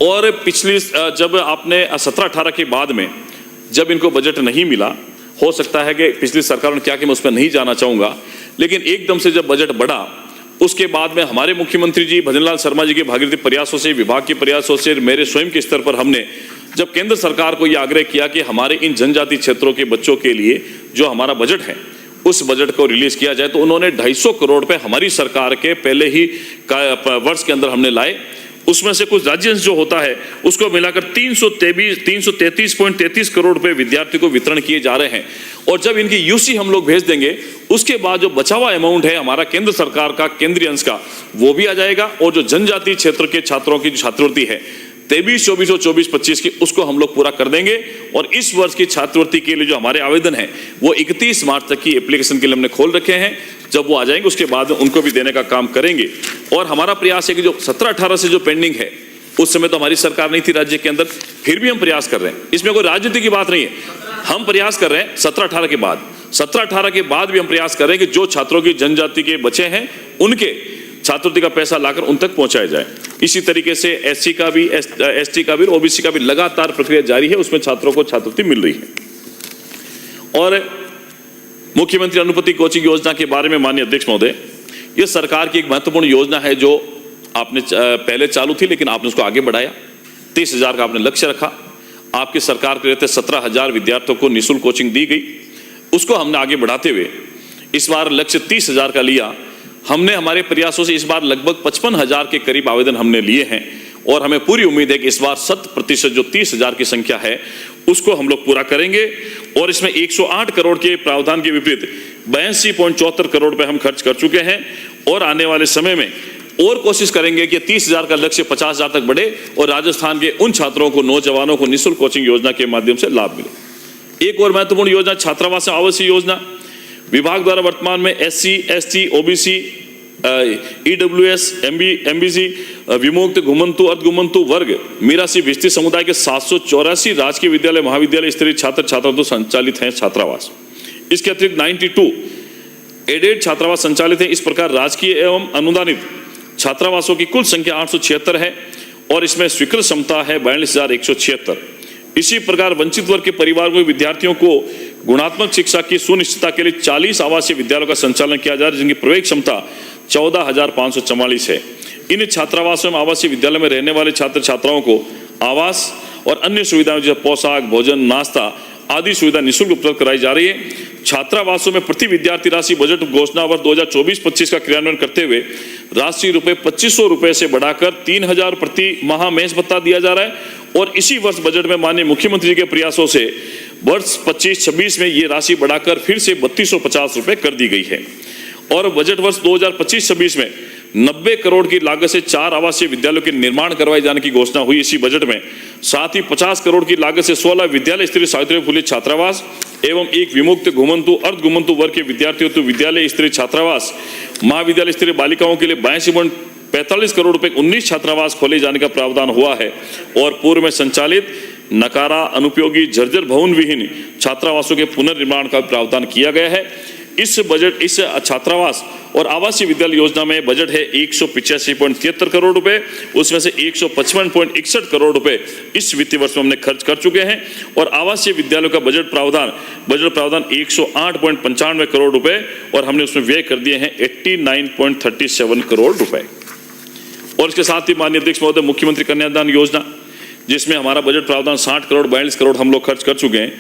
और पिछली जब आपने 17-18 के बाद में जब इनको बजट नहीं मिला, हो सकता है कि पिछली सरकार ने क्या कि मैं उस पर नहीं जाना चाहूंगा, लेकिन एकदम से जब बजट बढ़ा उसके बाद में हमारे मुख्यमंत्री जी भजनलाल शर्मा जी के भागीरथी प्रयासों से, विभाग के प्रयासों से, मेरे स्वयं के स्तर पर हमने जब केंद्र सरकार को यह आग्रह किया कि हमारे इन जनजाति क्षेत्रों के बच्चों के लिए जो हमारा बजट है उस बजट को रिलीज किया जाए, तो उन्होंने 250 करोड़ रुपए हमारी सरकार के पहले ही वर्ष के अंदर हमने लाए। उसमें से कुछ राज्य जो होता है उसको मिलाकर 333.33 करोड़ रुपए विद्यार्थी को वितरण किए जा रहे हैं। और जब इनकी यूसी हम लोग भेज देंगे उसके बाद जो बचा हुआ अमाउंट है हमारा केंद्र सरकार का, केंद्रीय अंश का, वो भी आ जाएगा। और जो जनजातीय क्षेत्र के छात्रों की जो छात्रवृत्ति है 23-24 और 24-25 की, उसको हम लोग पूरा कर देंगे। और इस वर्ष की छात्रवृत्ति के लिए जो हमारे आवेदन है वो 31 मार्च तक की एप्लीकेशन के लिए हमने खोल रखे हैं। जब वो आ जाएंगे उसके बाद उनको भी देने का काम करेंगे। और हमारा प्रयास है कि जो 17-18 से जो पेंडिंग है, उस समय तो हमारी सरकार नहीं थी राज्य के अंदर, फिर भी हम प्रयास कर रहे हैं। इसमें कोई राजनीति की बात नहीं है, हम प्रयास कर रहे हैं 17-18 के बाद। 17-18 के बाद भी हम प्रयास कर रहे हैं कि जो छात्रों की जनजाति के बचे हैं उनके छात्रवृत्ति का पैसा लाकर उन तक पहुंचाया जाए। इसी तरीके से एससी का भी, एसटी का भी, ओबीसी का भी लगातार प्रक्रिया जारी है, उसमें छात्रों को छात्रवृत्ति मिल रही है। और मुख्यमंत्री अनुपति कोचिंग योजना के बारे में माननीय अध्यक्ष महोदय, यह सरकार की एक महत्वपूर्ण योजना है जो आपने पहले चालू थी लेकिन आपने उसको आगे बढ़ाया। 30,000 का आपने लक्ष्य रखा। आपकी सरकार के रहते 17,000 विद्यार्थियों को निःशुल्क कोचिंग दी गई। उसको हमने आगे बढ़ाते हुए इस बार लक्ष्य 30,000 का लिया। हमने हमारे प्रयासों से इस बार लगभग 55,000 के करीब आवेदन हमने लिए हैं और हमें पूरी उम्मीद है कि इस बार 100% जो 30,000 की संख्या है उसको हम लोग पूरा करेंगे। और इसमें 108 करोड़ के प्रावधान के विपरीत 82.74 करोड़ रुपए हम खर्च कर चुके हैं। और आने वाले समय में और कोशिश करेंगे कि 30,000 का लक्ष्य 50,000 तक बढ़े और राजस्थान के उन छात्रों को, नौजवानों को निःशुल्क कोचिंग योजना के माध्यम से लाभ मिले। एक और महत्वपूर्ण योजना छात्रावास आवासीय योजना। विभाग द्वारा वर्तमान में SC, ST, OBC, EWS, MBC, विमुक्त, घुमंतु, अर्धघुमंतु वर्ग, मीरासी, भिस्ती समुदाय के 784 राजकीय विद्यालय, महाविद्यालय स्तरीय छात्र छात्राओं तो संचालित हैं छात्रावास। इसके अतिरिक्त 92 एडेड छात्रावास संचालित हैं। इस प्रकार राजकीय एवं अनुदानित छात्रावासों की कुल संख्या 876 है और इसमें स्वीकृत क्षमता है 42,176। इसी प्रकार वंचित वर्ग के परिवार के विद्यार्थियों को गुणात्मक शिक्षा की सुनिश्चितता के लिए 40 आवासीय विद्यालयों का संचालन किया जा रहा है, जिनकी प्रवेश क्षमता 14,544 है। इन छात्रावासों में आवासीय विद्यालय में रहने वाले छात्र छात्राओं को आवास और अन्य सुविधाएं जैसे पोशाक, भोजन, नाश्ता आदि सुविधा निःशुल्क उपलब्ध कराई जा रही है। छात्रावासों में प्रति विद्यार्थी राशि बजट घोषणा वर्ष 2024-25 का क्रियान्वयन करते हुए राशि रुपए 2,500 रुपए से बढ़ाकर 3,000 प्रति माह मेज भत्ता दिया जा रहा है। और इसी वर्ष बजट में माननीय मुख्यमंत्री जी के प्रयासों से वर्ष 25-26 में ये राशि बढ़ाकर फिर से 3,250 रुपए कर दी गई है। और बजट वर्ष 2025-26 में 90 करोड़ की लागत से 4 आवासीय विद्यालयों के निर्माण करवाए जाने की घोषणा हुई इसी बजट में। साथ ही 50 करोड़ की लागत से 16 विद्यालय स्तरीय सावित्रीबाई फुले छात्रावास एवं एक विमुक्त, घुमंतु, अर्धघुमंतु वर्ग के विद्यार्थियों तो विद्यालय स्तरीय छात्रावास, महाविद्यालय स्तरीय बालिकाओं के लिए 82.45 करोड़ रुपए 19 छात्रावास खोले जाने का प्रावधान हुआ है। और पूर्व में संचालित नकारा, अनुपयोगी, जर्जर भवन विहीन छात्रावासों के पुनर्निर्माण का प्रावधान किया गया है। इस छात्रावास और आवासीय विद्यालय योजना में बजट है 185.73 करोड़ रुपए, उसमें से 155.61 करोड़ रुपए इस वित्तीय वर्ष में हमने खर्च कर चुके हैं। और आवासीय विद्यालयों का बजट प्रावधान 108.95 करोड़ रुपए और हमने उसमें व्यय कर दिए हैं 89.37 करोड़ रुपए। और इसके साथ ही माननीय अध्यक्ष महोदय, मुख्यमंत्री कन्यादान योजना, जिसमें हमारा बजट प्रावधान 60 करोड़ 42 करोड़ हम लोग खर्च कर चुके हैं।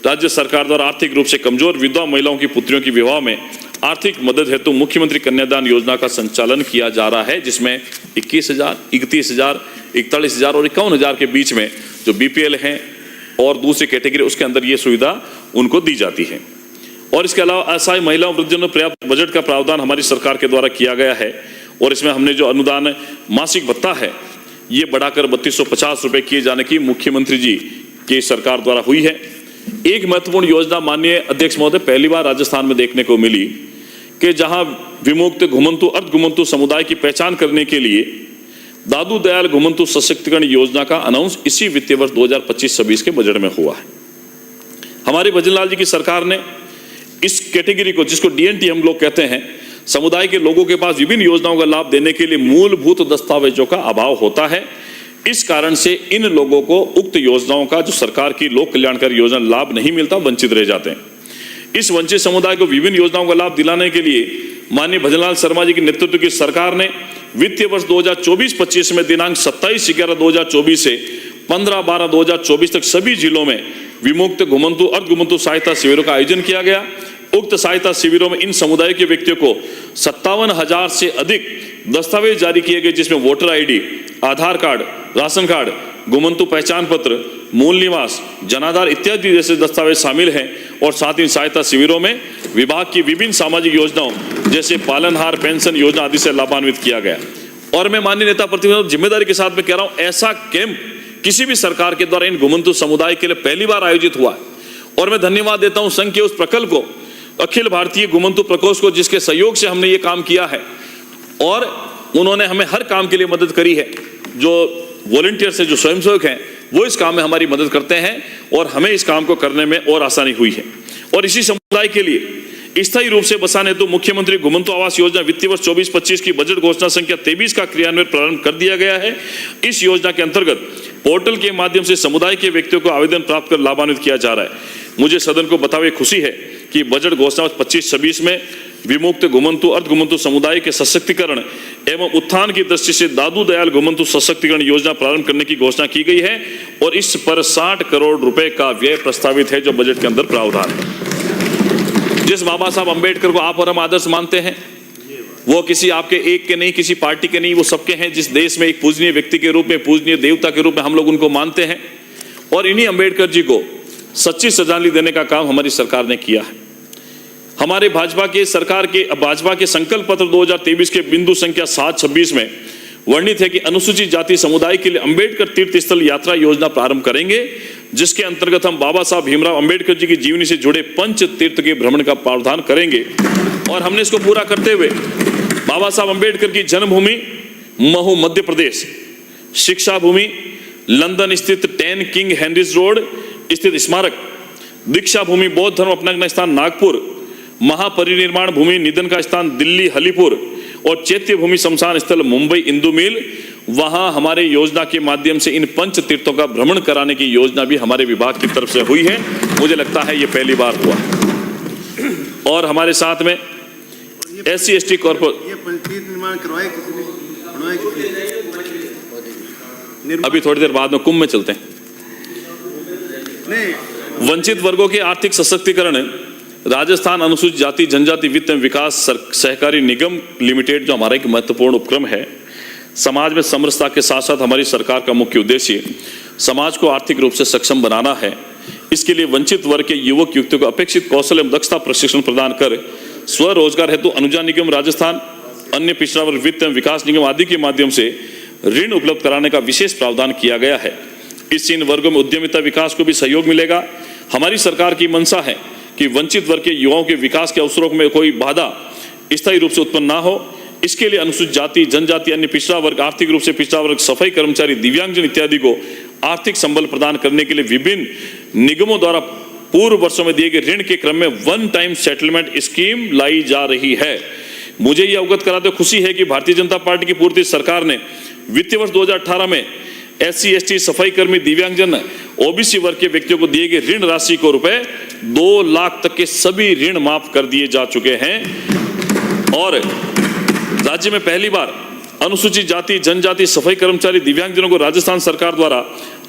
राज्य सरकार द्वारा आर्थिक रूप से कमजोर विधवा महिलाओं की पुत्रियों की विवाह में आर्थिक मदद हेतु मुख्यमंत्री कन्यादान योजना का संचालन किया जा रहा है, जिसमें 21,000, 31,000, 41,000 और 51,000 के बीच में जो बीपीएल हैं और दूसरी कैटेगरी, उसके अंदर ये सुविधा उनको दी जाती है। और इसके अलावा असहाय महिलाओं वृद्धजनों पर्याप्त बजट का प्रावधान हमारी सरकार के द्वारा किया गया है। और इसमें हमने जो अनुदान मासिक भत्ता है ये बढ़ाकर 3,250 रुपए किए जाने की मुख्यमंत्री जी की सरकार द्वारा हुई है। एक महत्वपूर्ण योजना माननीय अध्यक्ष महोदय पहली बार राजस्थान में देखने को मिली कि जहां विमुक्त, घुमंतु, अर्धघुमंतु समुदाय की पहचान करने के लिए दादू दयाल घुमंतु सशक्तिकरण योजना का अनाउंस इसी वित्तीय वर्ष 2025-26 के बजट में हुआ है। हमारे भजनलाल जी की सरकार ने इस कैटेगरी को, जिसको डीएनटी हम लोग कहते हैं, समुदाय के लोगों के पास विभिन्न योजनाओं का लाभ देने के लिए मूलभूत दस्तावेजों का अभाव होता है। इस कारण से इन लोगों को उक्त योजनाओं का, जो सरकार की लोक कल्याणकारी योजना, लाभ नहीं मिलता, वंचित रह जाते हैं। इस वंचित समुदाय को विभिन्न योजनाओं का लाभ दिलाने के लिए माननीय भजनलाल शर्मा जी के नेतृत्व की सरकार ने वित्तीय वर्ष 2024-25 में दिनांक 27/11/2024 से 15/12/2024 तक सभी जिलों में विमुक्त, घुमंतु, अर्धघुमंतु सहायता शिविरों का आयोजन किया गया। उक्त सहायता शिविरों में इन समुदाय के व्यक्तियों को 57,000 से अधिक दस्तावेज जारी किए गए, जिसमें वोटर आईडी, आधार कार्ड, राशन कार्ड, घुमंतु पहचान पत्र, मूल निवास, जनाधार इत्यादि जैसे दस्तावेज शामिल हैं। और साथ ही सहायता शिविरों में विभाग की विभिन्न सामाजिक योजनाओं जैसे पालनहार, पेंशन योजना आदि से लाभान्वित किया गया। और मैं माननीय नेता प्रतिनिधियों जिम्मेदारी के साथ में कह रहा हूं, ऐसा कैंप किसी भी सरकार के द्वारा इन घुमंतु समुदाय के लिए पहली बार आयोजित हुआ है। और मैं धन्यवाद देता हूं संघ के उस प्रकल्प को, अखिल भारतीय घुमंतु प्रकोष्ठ को, जिसके सहयोग से हमने ये काम किया है और उन्होंने हमें हर काम के लिए मदद करी है। जो वॉलंटियर्स है, जो स्वयंसेवक हैं, वो इस काम में हमारी मदद करते हैं और हमें इस काम को करने में और आसानी हुई है। और इसी समुदाय के लिए स्थायी रूप से बसाने हेतु मुख्यमंत्री घुमंतु आवास योजना वित्तीय वर्ष 24-25 की बजट घोषणा संख्या 23 का क्रियान्वयन प्रारंभ कर दिया गया है। इस योजना के अंतर्गत पोर्टल के माध्यम से समुदाय के व्यक्तियों को आवेदन प्राप्त कर लाभान्वित किया जा रहा है। मुझे सदन को बतावे खुशी है कि बजट घोषणा 25-26 में विमुक्त घुमंतु अर्ध घुमंतु समुदाय के सशक्तिकरण एवं उत्थान की दृष्टि से दादू दयाल घुमंतु सशक्तिकरण योजना प्रारंभ करने की घोषणा की गई है और इस पर 60 करोड़ रुपए का व्यय प्रस्तावित है, जो बजट के अंदर प्रावधान है। जिस बाबा साहब अंबेडकर को आप और हम आदर्श मानते हैं, वो किसी आपके एक के नहीं, किसी पार्टी के नहीं, वो सबके हैं। जिस देश में एक पूजनीय व्यक्ति के रूप में, पूजनीय देवता के रूप में हम लोग उनको मानते हैं और इन्हीं अंबेडकर जी को सच्ची श्रद्धांजलि देने का काम हमारी सरकार ने किया है। हमारे भाजपा के संकल्प पत्र 2023 के बिंदु संख्या 726 में वर्णित है कि अनुसूचित जाति समुदाय के लिए अंबेडकर तीर्थ स्थल यात्रा योजना प्रारंभ करेंगे, जिसके अंतर्गत हम बाबा साहब भीमराव अंबेडकर जी की जीवनी से जुड़े पंच तीर्थ के भ्रमण का प्रावधान करेंगे। और हमने इसको पूरा करते हुए बाबा साहब अंबेडकर की जन्मभूमि महू मध्य प्रदेश, शिक्षा भूमि लंदन स्थित 10 किंग हेनरीज रोड स्थित स्मारक, दीक्षा भूमि बौद्ध धर्म अपना स्थान नागपुर, महापरिनिर्माण भूमि निधन का स्थान दिल्ली हलीपुर और चैत्य भूमि शमशान स्थल मुंबई इंदु मिल, वहां हमारे योजना के माध्यम से इन पंच तीर्थों का भ्रमण कराने की योजना भी हमारे विभाग की तरफ से हुई है। मुझे लगता है ये पहली बार हुआ। और हमारे साथ में SC/ST कॉर्पोरेशन, ये पंचायत निर्माण करवाए किसने? अभी थोड़ी देर बाद में कुंभ में चलते हैं। नहीं, वंचित वर्गों के आर्थिक सशक्तिकरण राजस्थान अनुसूचित जाति जनजाति वित्त एवं विकास सहकारी निगम लिमिटेड, जो हमारा एक महत्वपूर्ण उपक्रम है, समाज में समरसता के साथ साथ हमारी सरकार का मुख्य उद्देश्य समाज को आर्थिक रूप से सक्षम बनाना है। इसके लिए वंचित वर्ग के युवक युवतियों को अपेक्षित कौशल एवं दक्षता प्रशिक्षण प्रदान कर स्वरोजगार हेतु अनुजा निगम राजस्थान, अन्य पिछड़ा वर्ग वित्त एवं विकास निगम आदि के माध्यम से ऋण उपलब्ध कराने का विशेष प्रावधान किया गया है। इससे इन वर्गों में उद्यमिता विकास को भी सहयोग मिलेगा। हमारी सरकार की मंशा है कि वंचित वर्ग के युवाओं के विकास के अवसरों में कोई बाधा स्थायी रूप से उत्पन्न ना हो। इसके लिए अनुसूचित जाति जनजाति, अन्य पिछड़ा वर्ग, आर्थिक रूप से पिछड़ा वर्ग, सफाई कर्मचारी, दिव्यांगजन इत्यादि को आर्थिक संबल प्रदान करने के लिए विभिन्न निगमों द्वारा पूर्व वर्षों में दिए गए ऋण के क्रम में वन टाइम सेटलमेंट स्कीम लाई जा रही है। मुझे यह अवगत कराते खुशी है कि भारतीय जनता पार्टी की पूर्व सरकार ने वित्तीय वर्ष 2018 में SC/ST, सफाई कर्मी, दिव्यांगजन, OBC वर्ग के व्यक्तियों को दिए गए ऋण राशि को रुपए 2 लाख तक के सभी ऋण माफ कर दिए जा चुके हैं। और राज्य में पहली बार अनुसूचित जाति जनजाति, सफाई कर्मचारी, दिव्यांगजनों को राजस्थान सरकार द्वारा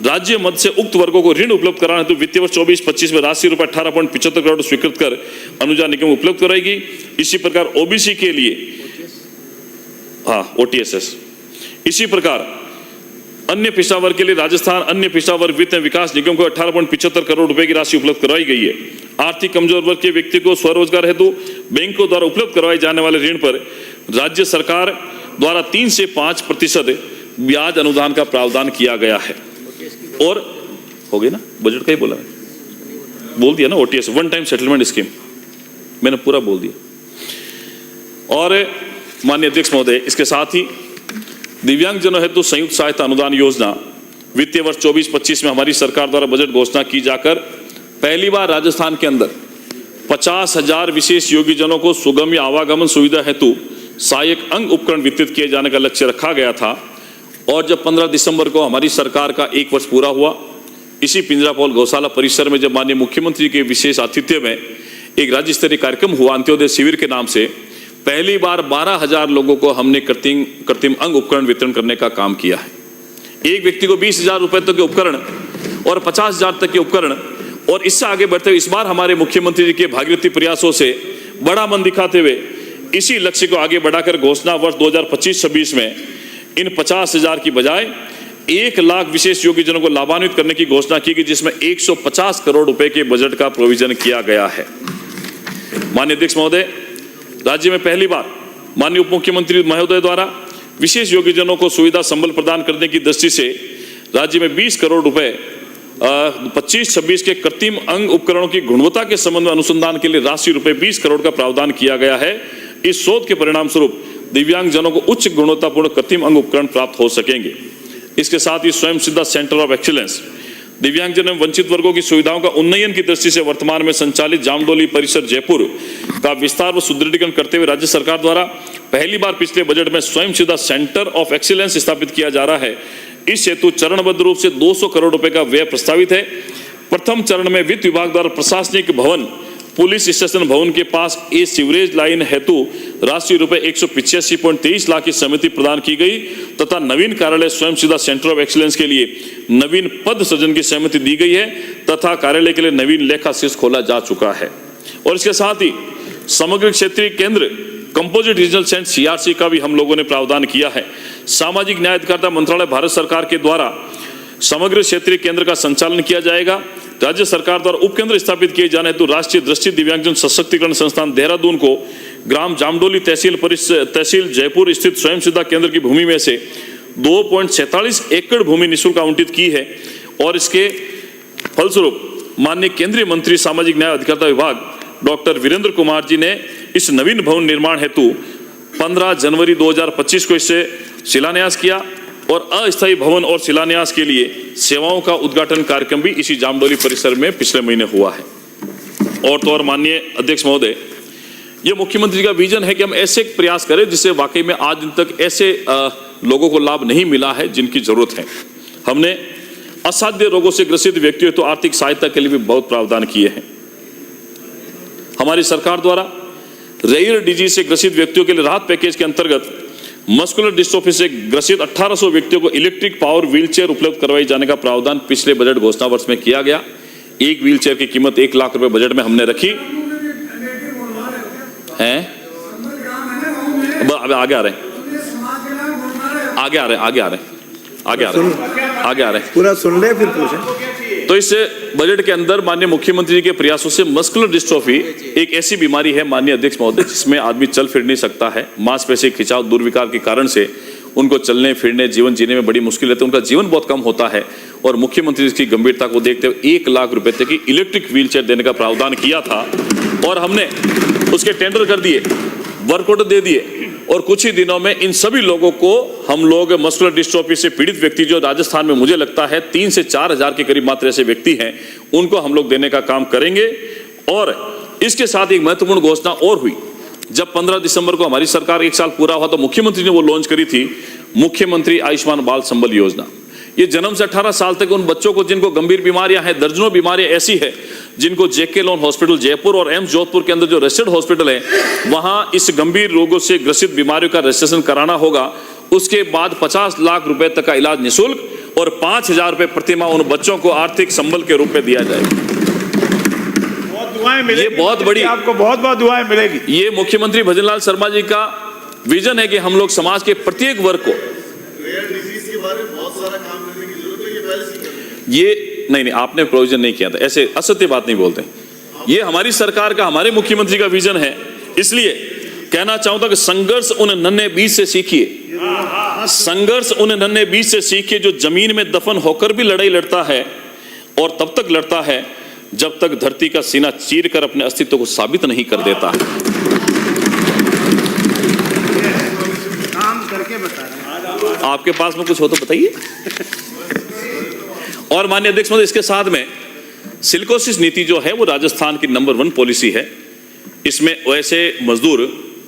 राज्य मद से उक्त वर्गों को ऋण उपलब्ध कराने हेतु वित्तीय वर्ष 24-25 में राशि रुपए 18.75 करोड़ स्वीकृत कर अनुजा निगम उपलब्ध कराएगी। इसी प्रकार OBC के लिए OTSS, इसी प्रकार अन्य पिछड़ा वर्ग के लिए राजस्थान अन्य पिछड़ा वर्ग वित्त एवं विकास निगम को 18.75 करोड़ रुपए की राशि उपलब्ध करवाई गई है। आर्थिक कमजोर वर्ग के व्यक्ति को स्वरोजगार हेतु बैंकों द्वारा उपलब्ध करवाए जाने वाले ऋण पर राज्य सरकार द्वारा 3 से 5% ब्याज अनुदान का प्रावधान किया गया है। और हो गई ना, बजट का ही बोल दिया ना, OTS one time settlement scheme मैंने पूरा बोल दिया। और माननीय अध्यक्ष महोदय, इसके साथ ही दिव्यांगजनों हेतु संयुक्त सहायता अनुदान योजना वित्तीय वर्ष 24-25 में हमारी सरकार द्वारा बजट घोषणा की जाकर पहली बार राजस्थान के अंदर 50,000 विशेष योग्यजनों को सुगम आवागमन सुविधा हेतु सहायक अंग उपकरण वितरित किए जाने का लक्ष्य रखा गया था। और जब 15 दिसंबर को हमारी सरकार का 1 वर्ष पूरा हुआ, इसी पिंजरापौल गौशाला परिसर में जब माननीय मुख्यमंत्री के विशेष आतिथ्य में एक राज्य स्तरीय कार्यक्रम हुआ अंत्योदय शिविर के नाम से, पहली बार 12,000 लोगों को हमने कृत्रिम अंग उपकरण वितरण करने का काम किया है। एक व्यक्ति को 20,000 रुपए तक के उपकरण और 50,000 तक के उपकरण। और इससे आगे बढ़ते हुए इस बार हमारे मुख्यमंत्री जी के भागीरथी प्रयासों से बड़ा मन दिखाते हुए इसी लक्ष्य को आगे बढ़ाकर घोषणा वर्ष 2025-26 में इन 50,000 की बजाय 1 लाख विशेष योग्यजनों को लाभान्वित करने की घोषणा की गई, जिसमें 150 करोड़ रुपए के बजट का प्रोविजन किया गया है। माननीय अध्यक्ष महोदय, राज्य में पहली बार माननीय उप मुख्यमंत्री महोदय द्वारा विशेष योग्यजनों को सुविधा संबल प्रदान करने की दृष्टि से राज्य में 20 करोड़ रुपए 25-26 के कृत्रिम अंग उपकरणों की गुणवत्ता के संबंध में अनुसंधान के लिए राशि रुपए 20 करोड़ का प्रावधान किया गया है। इस शोध के परिणाम स्वरूप दिव्यांगजनों को उच्च गुणवत्तापूर्ण कृत्रिम अंग उपकरण प्राप्त हो सकेंगे। इसके साथ ही स्वयं सिद्धा सेंटर ऑफ एक्सीलेंस दिव्यांगजन एवं वंचित वर्गों की सुविधाओं का उन्नयन की दृष्टि से वर्तमान में संचालित जामडोली परिसर जयपुर का विस्तार व सुदृढ़ीकरण करते हुए राज्य सरकार द्वारा पहली बार पिछले बजट में स्वयं सिद्धा सेंटर ऑफ एक्सीलेंस स्थापित किया जा रहा है। इस हेतु चरणबद्ध रूप से 200 करोड़ रुपए का व्यय प्रस्तावित है। प्रथम चरण में वित्त विभाग द्वारा प्रशासनिक भवन पुलिस स्टेशन भवन के पास ए सीवरेज लाइन हेतु राशि रुपए 185.23 लाख की समिति प्रदान की गई तथा नवीन कार्यालय स्वयं सिद्धा सेंटर ऑफ एक्सीलेंस के लिए नवीन पद सृजन की सहमति दी गई है तथा कार्यालय के लिए नवीन लेखा शीर्ष खोला जा चुका है। और इसके साथ ही समग्र क्षेत्रीय केंद्र कंपोजिट रीजनल सेंटर CRC का भी हम लोगों ने प्रावधान किया है। सामाजिक न्याय अधिकारिता मंत्रालय भारत सरकार के द्वारा समग्र क्षेत्रीय केंद्र का संचालन किया जाएगा। राज्य सरकार द्वारा उपकेंद्र स्थापित किए जाने हेतु राष्ट्रीय दृष्टि दिव्यांगजन सशक्तिकरण संस्थान देहरादून को ग्राम जामडोली तहसील जयपुर स्थित स्वयं सिद्धा केंद्र की भूमि में से 2.47 एकड़ भूमि निःशुल्क आवंटित की है। और इसके फलस्वरूप माननीय केंद्रीय मंत्री सामाजिक न्याय अधिकारिता विभाग डॉक्टर वीरेंद्र कुमार जी ने इस नवीन भवन निर्माण हेतु 15 जनवरी 2025 को इससे शिलान्यास किया और अस्थायी भवन और शिलान्यास के लिए सेवाओं का उद्घाटन कार्यक्रम भी इसी जामडोली परिसर में पिछले महीने हुआ है। और तो और माननीय अध्यक्ष महोदय, ये मुख्यमंत्री का विजन है कि हम ऐसे प्रयास करें जिससे वाकई में आज दिन तक ऐसे लोगों को लाभ नहीं मिला है जिनकी जरूरत है। हमने असाध्य रोगों से ग्रसित व्यक्तियों तो आर्थिक सहायता के लिए भी बहुत प्रावधान किए हैं। हमारी सरकार द्वारा रेयर डिजीज से ग्रसित व्यक्तियों के लिए राहत पैकेज के अंतर्गत मस्कुलर डिस्ट्रोफी से ग्रसित 1800 व्यक्तियों को इलेक्ट्रिक पावर व्हीलचेयर उपलब्ध करवाई जाने का प्रावधान पिछले बजट घोषणा वर्ष में किया गया। एक व्हीलचेयर की कीमत 1 लाख रुपए बजट में हमने रखी है। अब आगे आ रहे हैं पूरा सुन ले फिर पूछे। तो इस बजट के अंदर माननीय मुख्यमंत्री जी के प्रयासों से मस्कुलर डिस्ट्रोफी एक ऐसी बीमारी है माननीय अध्यक्ष महोदय जिसमें आदमी चल फिर नहीं सकता है। मांसपेशी खिंचाव दुर्विकार के कारण से उनको चलने फिरने जीवन जीने में बड़ी मुश्किल रहती है, उनका जीवन बहुत कम होता है। और मुख्यमंत्री जी की गंभीरता को देखते हुए 1 लाख रुपए तक की इलेक्ट्रिक व्हीलचेयर देने का प्रावधान किया था और हमने उसके टेंडर कर दिए, वर्क ऑर्डर दे दिए और कुछ ही दिनों में इन सभी लोगों को हम लोग मस्कुलर डिस्ट्रोफी से पीड़ित व्यक्ति जो राजस्थान में मुझे लगता है 3 से 4 हजार के करीब मात्र ऐसे व्यक्ति हैं, उनको हम लोग देने का काम करेंगे। और इसके साथ एक महत्वपूर्ण घोषणा और हुई, जब 15 दिसंबर को हमारी सरकार 1 साल पूरा हुआ तो मुख्यमंत्री ने वो लॉन्च करी थी मुख्यमंत्री आयुष्मान बाल संबल योजना। ये जन्म से 18 साल तक उन बच्चों को जिनको गंभीर बीमारियां हैं, दर्जनों बीमारियां ऐसी है जिनको जेके लोन हॉस्पिटल जयपुर और एम्स जोधपुर के अंदर जो रजिस्टर्ड हॉस्पिटल है वहां इस गंभीर रोगों से ग्रसित बीमारियों का रजिस्ट्रेशन कराना होगा। उसके बाद 50 लाख रुपए तक का इलाज निःशुल्क और 5000 रुपए प्रतिमाह उन बच्चों को आर्थिक संबल के रूप में दिया जाएगा। दुआएं मिलेगी, ये बहुत बड़ी आपको बहुत बहुत दुआएं मिलेगी। ये मुख्यमंत्री भजनलाल शर्मा जी का विजन है कि हम लोग समाज के प्रत्येक वर्ग को ये नहीं आपने प्रोविजन नहीं किया था, ऐसे असत्य बात नहीं बोलते। ये हमारी सरकार का, हमारे मुख्यमंत्री का विजन है। इसलिए कहना चाहूंगा कि संघर्ष उन नन्हे बीज से सीखिए, संघर्ष उन नन्हे बीज से सीखिए जो जमीन में दफन होकर भी लड़ाई लड़ता है और तब तक लड़ता है जब तक धरती का सीना चीर कर अपने अस्तित्व को साबित नहीं कर देता। काम करके बता। आपके पास में कुछ हो तो बताइए। और माननीय अध्यक्ष महोदय, इसके साथ में सिलिकोसिस नीति जो है वो राजस्थान की नंबर 1 पॉलिसी है। इसमें वैसे मजदूर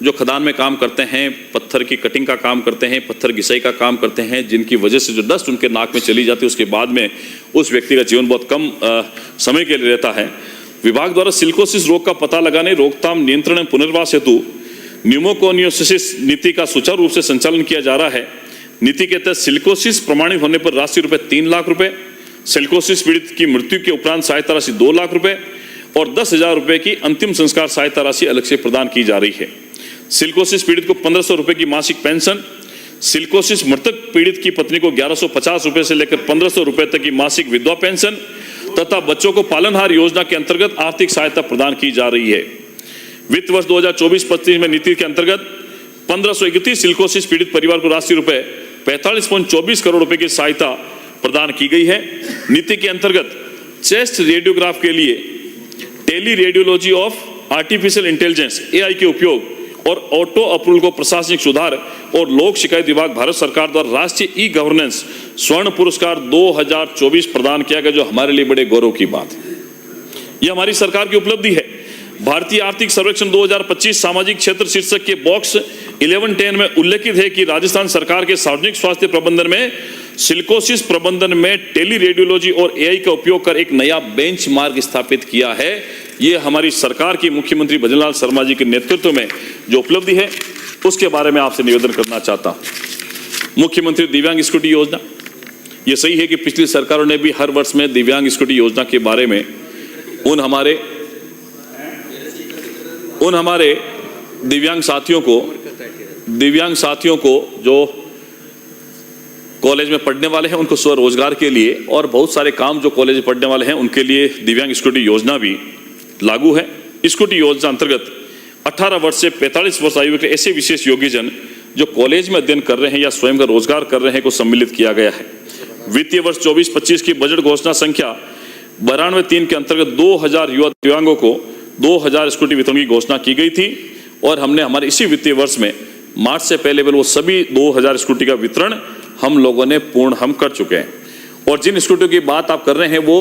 जो खदान में काम करते हैं, पत्थर की कटिंग का काम करते हैं, पत्थर घिसाई का काम करते हैं, जिनकी वजह से जो डस्ट उनके नाक में चली जाती है उसके बाद में उस व्यक्ति का जीवन बहुत कम समय के लिए रहता है। विभाग द्वारा सिलिकोसिस रोग का पता लगाने, रोकथाम, नियंत्रण एवं पुनर्वास हेतु न्यूमोकोनियोसिस नीति का सुचारू रूप से संचालन किया जा रहा है। नीति के तहत सिलिकोसिस प्रमाणित होने पर राशि रुपए 3 लाख रुपए, सिलिकोसिस पीड़ित की मृत्यु के उपरांत सहायता राशि 2 लाख रुपए और 10,000 रुपए की अंतिम संस्कार सहायता राशि अलग से प्रदान की जा रही है। सिलिकोसिस पीड़ित को 1500 रुपए की मासिक पेंशन, सिलिकोसिस मृतक पीड़ित की पत्नी को 1150 रुपए से लेकर 1500 रुपए तक की मासिक विधवा पेंशन तथा बच्चों को पालनहार योजना के अंतर्गत आर्थिक सहायता प्रदान की जा रही है। वित्त वर्ष 2024-25 में नीति के अंतर्गत 1531 सिलिकोसिस पीड़ित परिवार को राशि रुपए 45.24 करोड़ रुपए की सहायता प्रदान की गई है। नीति के अंतर्गत चेस्ट रेडियोग्राफ के लिए tele radiology of artificial intelligence AI के उपयोग और ऑटो अप्रूवल को प्रशासनिक सुधार और लोक शिकायत विभाग भारत सरकार द्वारा राष्ट्रीय ई गवर्नेंस स्वर्ण पुरस्कार 2024 प्रदान किया गया, जो हमारे लिए बड़े गौरव की बात है। यह हमारी सरकार की उपलब्धि है। भारतीय आर्थिक सर्वेक्षण 2025 सामाजिक क्षेत्र शीर्षक के बॉक्स 1110 में उल्लेखित है कि राजस्थान सरकार के सार्वजनिक स्वास्थ्य प्रबंधन में सिलिकोसिस प्रबंधन में टेली रेडियोलॉजी और AI का उपयोग कर एक नया बेंचमार्क स्थापित किया है। ये हमारी सरकार की मुख्यमंत्री भजनलाल शर्मा जी के नेतृत्व में जो उपलब्धि है उसके बारे में आपसे निवेदन करना चाहता हूं। मुख्यमंत्री दिव्यांग स्कूटी योजना, ये सही है कि पिछली सरकारों ने भी हर वर्ष में दिव्यांग स्कूटी योजना के बारे में उन हमारे दिव्यांग साथियों को जो कॉलेज में पढ़ने वाले हैं उनको स्वरोजगार के लिए और बहुत सारे काम जो कॉलेज में पढ़ने वाले हैं उनके लिए दिव्यांग स्कूटी योजना भी लागू है। स्कूटी योजना अंतर्गत 18 वर्ष से 45 वर्ष आयु के ऐसे विशेष योग्यजन जो कॉलेज में अध्ययन कर रहे हैं या स्वयं का रोजगार कर रहे हैं को सम्मिलित किया गया है। वित्तीय वर्ष 24-25 की बजट घोषणा संख्या 92-3 के अंतर्गत 2000 युवा दिव्यांगों को 2000 स्कूटी वितरण की घोषणा की गई थी और हमने हमारे इसी वित्तीय वर्ष में मार्च से पहले वो सभी 2000 स्कूटी का वितरण हम लोगों ने पूर्ण कर चुके हैं। और जिन स्कूटियों की बात आप कर रहे हैं वो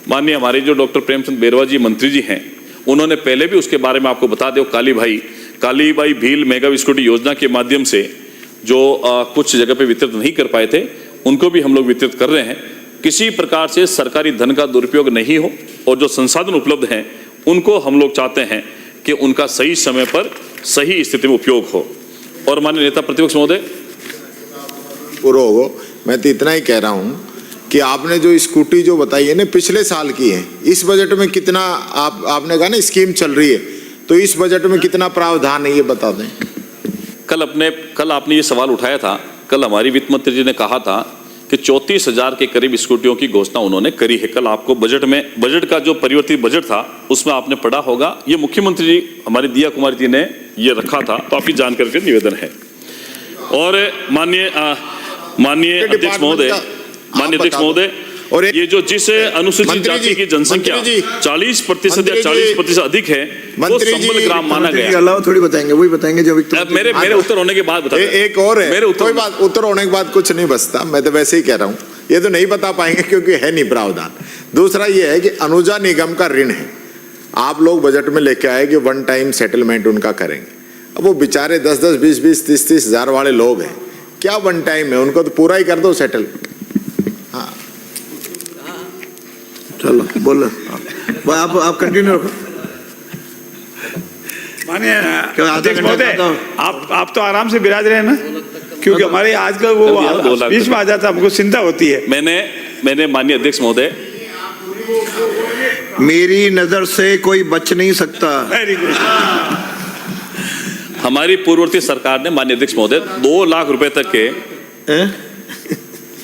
माननीय हमारे जो डॉक्टर प्रेमचंद बेरवा जी मंत्री जी हैं, उन्होंने पहले भी उसके बारे में आपको बता दो। कालीबाई भील मेगा स्कूटी योजना के माध्यम से जो कुछ जगह पे वितरित नहीं कर पाए थे उनको भी हम लोग वितरित कर रहे हैं। किसी प्रकार से सरकारी धन का दुरुपयोग नहीं हो और जो संसाधन उपलब्ध हैं उनको हम लोग चाहते हैं कि उनका सही समय पर सही स्थिति में उपयोग हो। और माननीय नेता प्रतिपक्ष महोदय, मैं तो इतना ही कह रहा हूं कि आपने जो स्कूटी जो बताई है ना पिछले साल की है, इस बजट में कितना आपने कहा ना स्कीम चल रही है, तो इस बजट में कितना प्रावधान है ये बता दें। कल आपने ये सवाल उठाया था। कल हमारी वित्त मंत्री जी ने कहा था कि 34,000 के करीब स्कूटियों की घोषणा उन्होंने करी है। कल आपको बजट का जो परिवर्तित बजट था उसमें आपने पढ़ा होगा। ये मुख्यमंत्री जी हमारी दिया कुमारी जी ने ये रखा था, तो आपकी जानकारी के निवेदन है। और माननीय अध्यक्ष महोदय, और ये जो जिस अनुसूचित जाति की जनसंख्या 40% या 40% अधिक है वो संबल ग्राम माना गया। अलावा थोड़ी बताएंगे, वही बताएंगे जो मेरे उत्तर होने के बाद बता। एक और है, कोई बात, उत्तर होने के बाद कुछ नहीं बचता। मैं तो वैसे ही कह रहा हूँ, ये तो नहीं बता पाएंगे क्योंकि है नहीं प्रावधान। दूसरा ये है कि अनुजा निगम का ऋण है, आप लोग बजट में लेके आए कि 1 टाइम सेटलमेंट उनका करेंगे। अब वो बेचारे 10-10, 20-20, 30-30 हजार वाले लोग हैं, क्या 1 टाइम है, उनको तो पूरा ही कर दो सेटल। हाँ चलो बोलो, आप कंटिन्यू रखो। माननीय अध्यक्ष महोदय, आप तो आराम से बिराज रहे हैं ना, क्योंकि हमारे आज का वो बीच में आ जाता, हमको चिंता होती है। मैंने माननीय अध्यक्ष महोदय, मेरी नजर से कोई बच नहीं सकता। Very good. हमारी पूर्ववर्ती सरकार ने माननीय अध्यक्ष महोदय 2 लाख रुपए तक के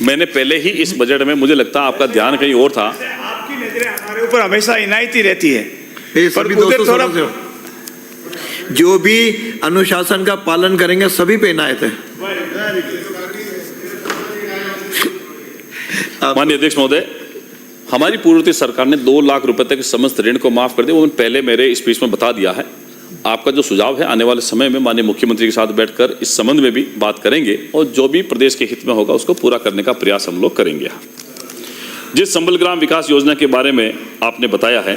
मैंने पहले ही इस बजट में, मुझे लगता है आपका ध्यान कहीं और था। आपकी नजरें हमारे ऊपर हमेशा इनायत ही रहती है, पर उधर थोड़ा जो भी अनुशासन का पालन करेंगे सभी पे इनायत है। माननीय अध्यक्ष महोदय, हमारी पूर्ववर्ती सरकार ने 2 लाख रुपए तक समस्त ऋण को माफ कर दिया। वो पहले मेरे स्पीच में बता दिया है। आपका जो सुझाव है आने वाले समय में माननीय मुख्यमंत्री के साथ बैठकर इस संबंध में भी बात करेंगे और जो भी प्रदेश के हित में होगा उसको पूरा करने का प्रयास हम लोग करेंगे। जिस संबल ग्राम विकास योजना के बारे में आपने बताया है,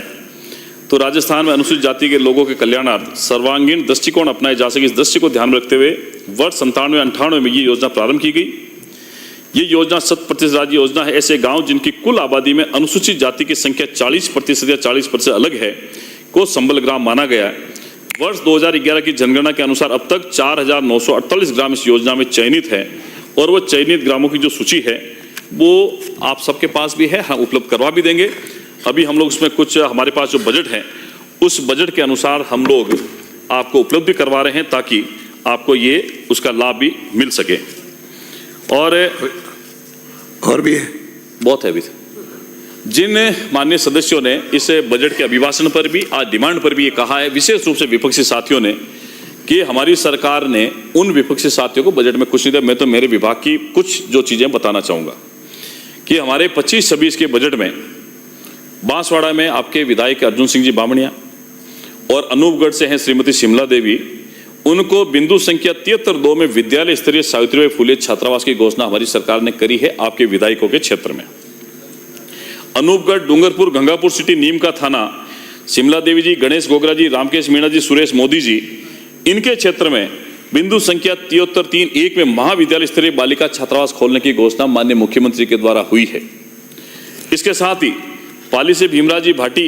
तो राजस्थान में अनुसूचित जाति के लोगों के कल्याणार्थ सर्वांगीण दृष्टिकोण अपनाए जा सके, इस दृष्टि को ध्यान में रखते हुए वर्ष 97-98 में ये योजना प्रारंभ की गई। ये योजना 100% राज्य योजना है। ऐसे गांव जिनकी कुल आबादी में अनुसूचित जाति की संख्या 40% या 40% अलग है को संबल ग्राम माना गया है। वर्ष 2011 की जनगणना के अनुसार अब तक 4,948 ग्राम इस योजना में चयनित है और वो चयनित ग्रामों की जो सूची है वो आप सबके पास भी है, हम उपलब्ध करवा भी देंगे। अभी हम लोग उसमें कुछ, हमारे पास जो बजट है उस बजट के अनुसार हम लोग आपको उपलब्ध भी करवा रहे हैं ताकि आपको ये उसका लाभ भी मिल सके। और भी है, बहुत है भी। जिन माननीय सदस्यों ने इस बजट के अभिभाषण पर भी, आज डिमांड पर भी ये कहा है, विशेष रूप से विपक्षी साथियों ने, कि हमारी सरकार ने उन विपक्षी साथियों को बजट में कुछ नहीं दिया। मैं तो मेरे विभाग की कुछ जो चीजें बताना चाहूंगा कि हमारे 25-26 के बजट में बांसवाड़ा में आपके विधायक अर्जुन सिंह जी बामणिया और अनूपगढ़ से हैं श्रीमती शिमला देवी, उनको बिंदु संख्या 73-2 में विद्यालय स्तरीय सावित्रीबाई फुले छात्रावास की घोषणा हमारी सरकार ने करी है आपके विधायकों के क्षेत्र में। अनूपगढ़, डूंगरपुर, गंगापुर सिटी, नीम का थाना, शिमला देवी जी, गणेश गोगरा जी, रामकेश मीणा जी, सुरेश मोदी जी, इनके क्षेत्र में बिंदु संख्या 73-3-1 में महाविद्यालय स्तरीय बालिका छात्रावास खोलने की घोषणा माननीय मुख्यमंत्री के द्वारा हुई है। इसके साथ ही पाली से भीमराव जी भाटी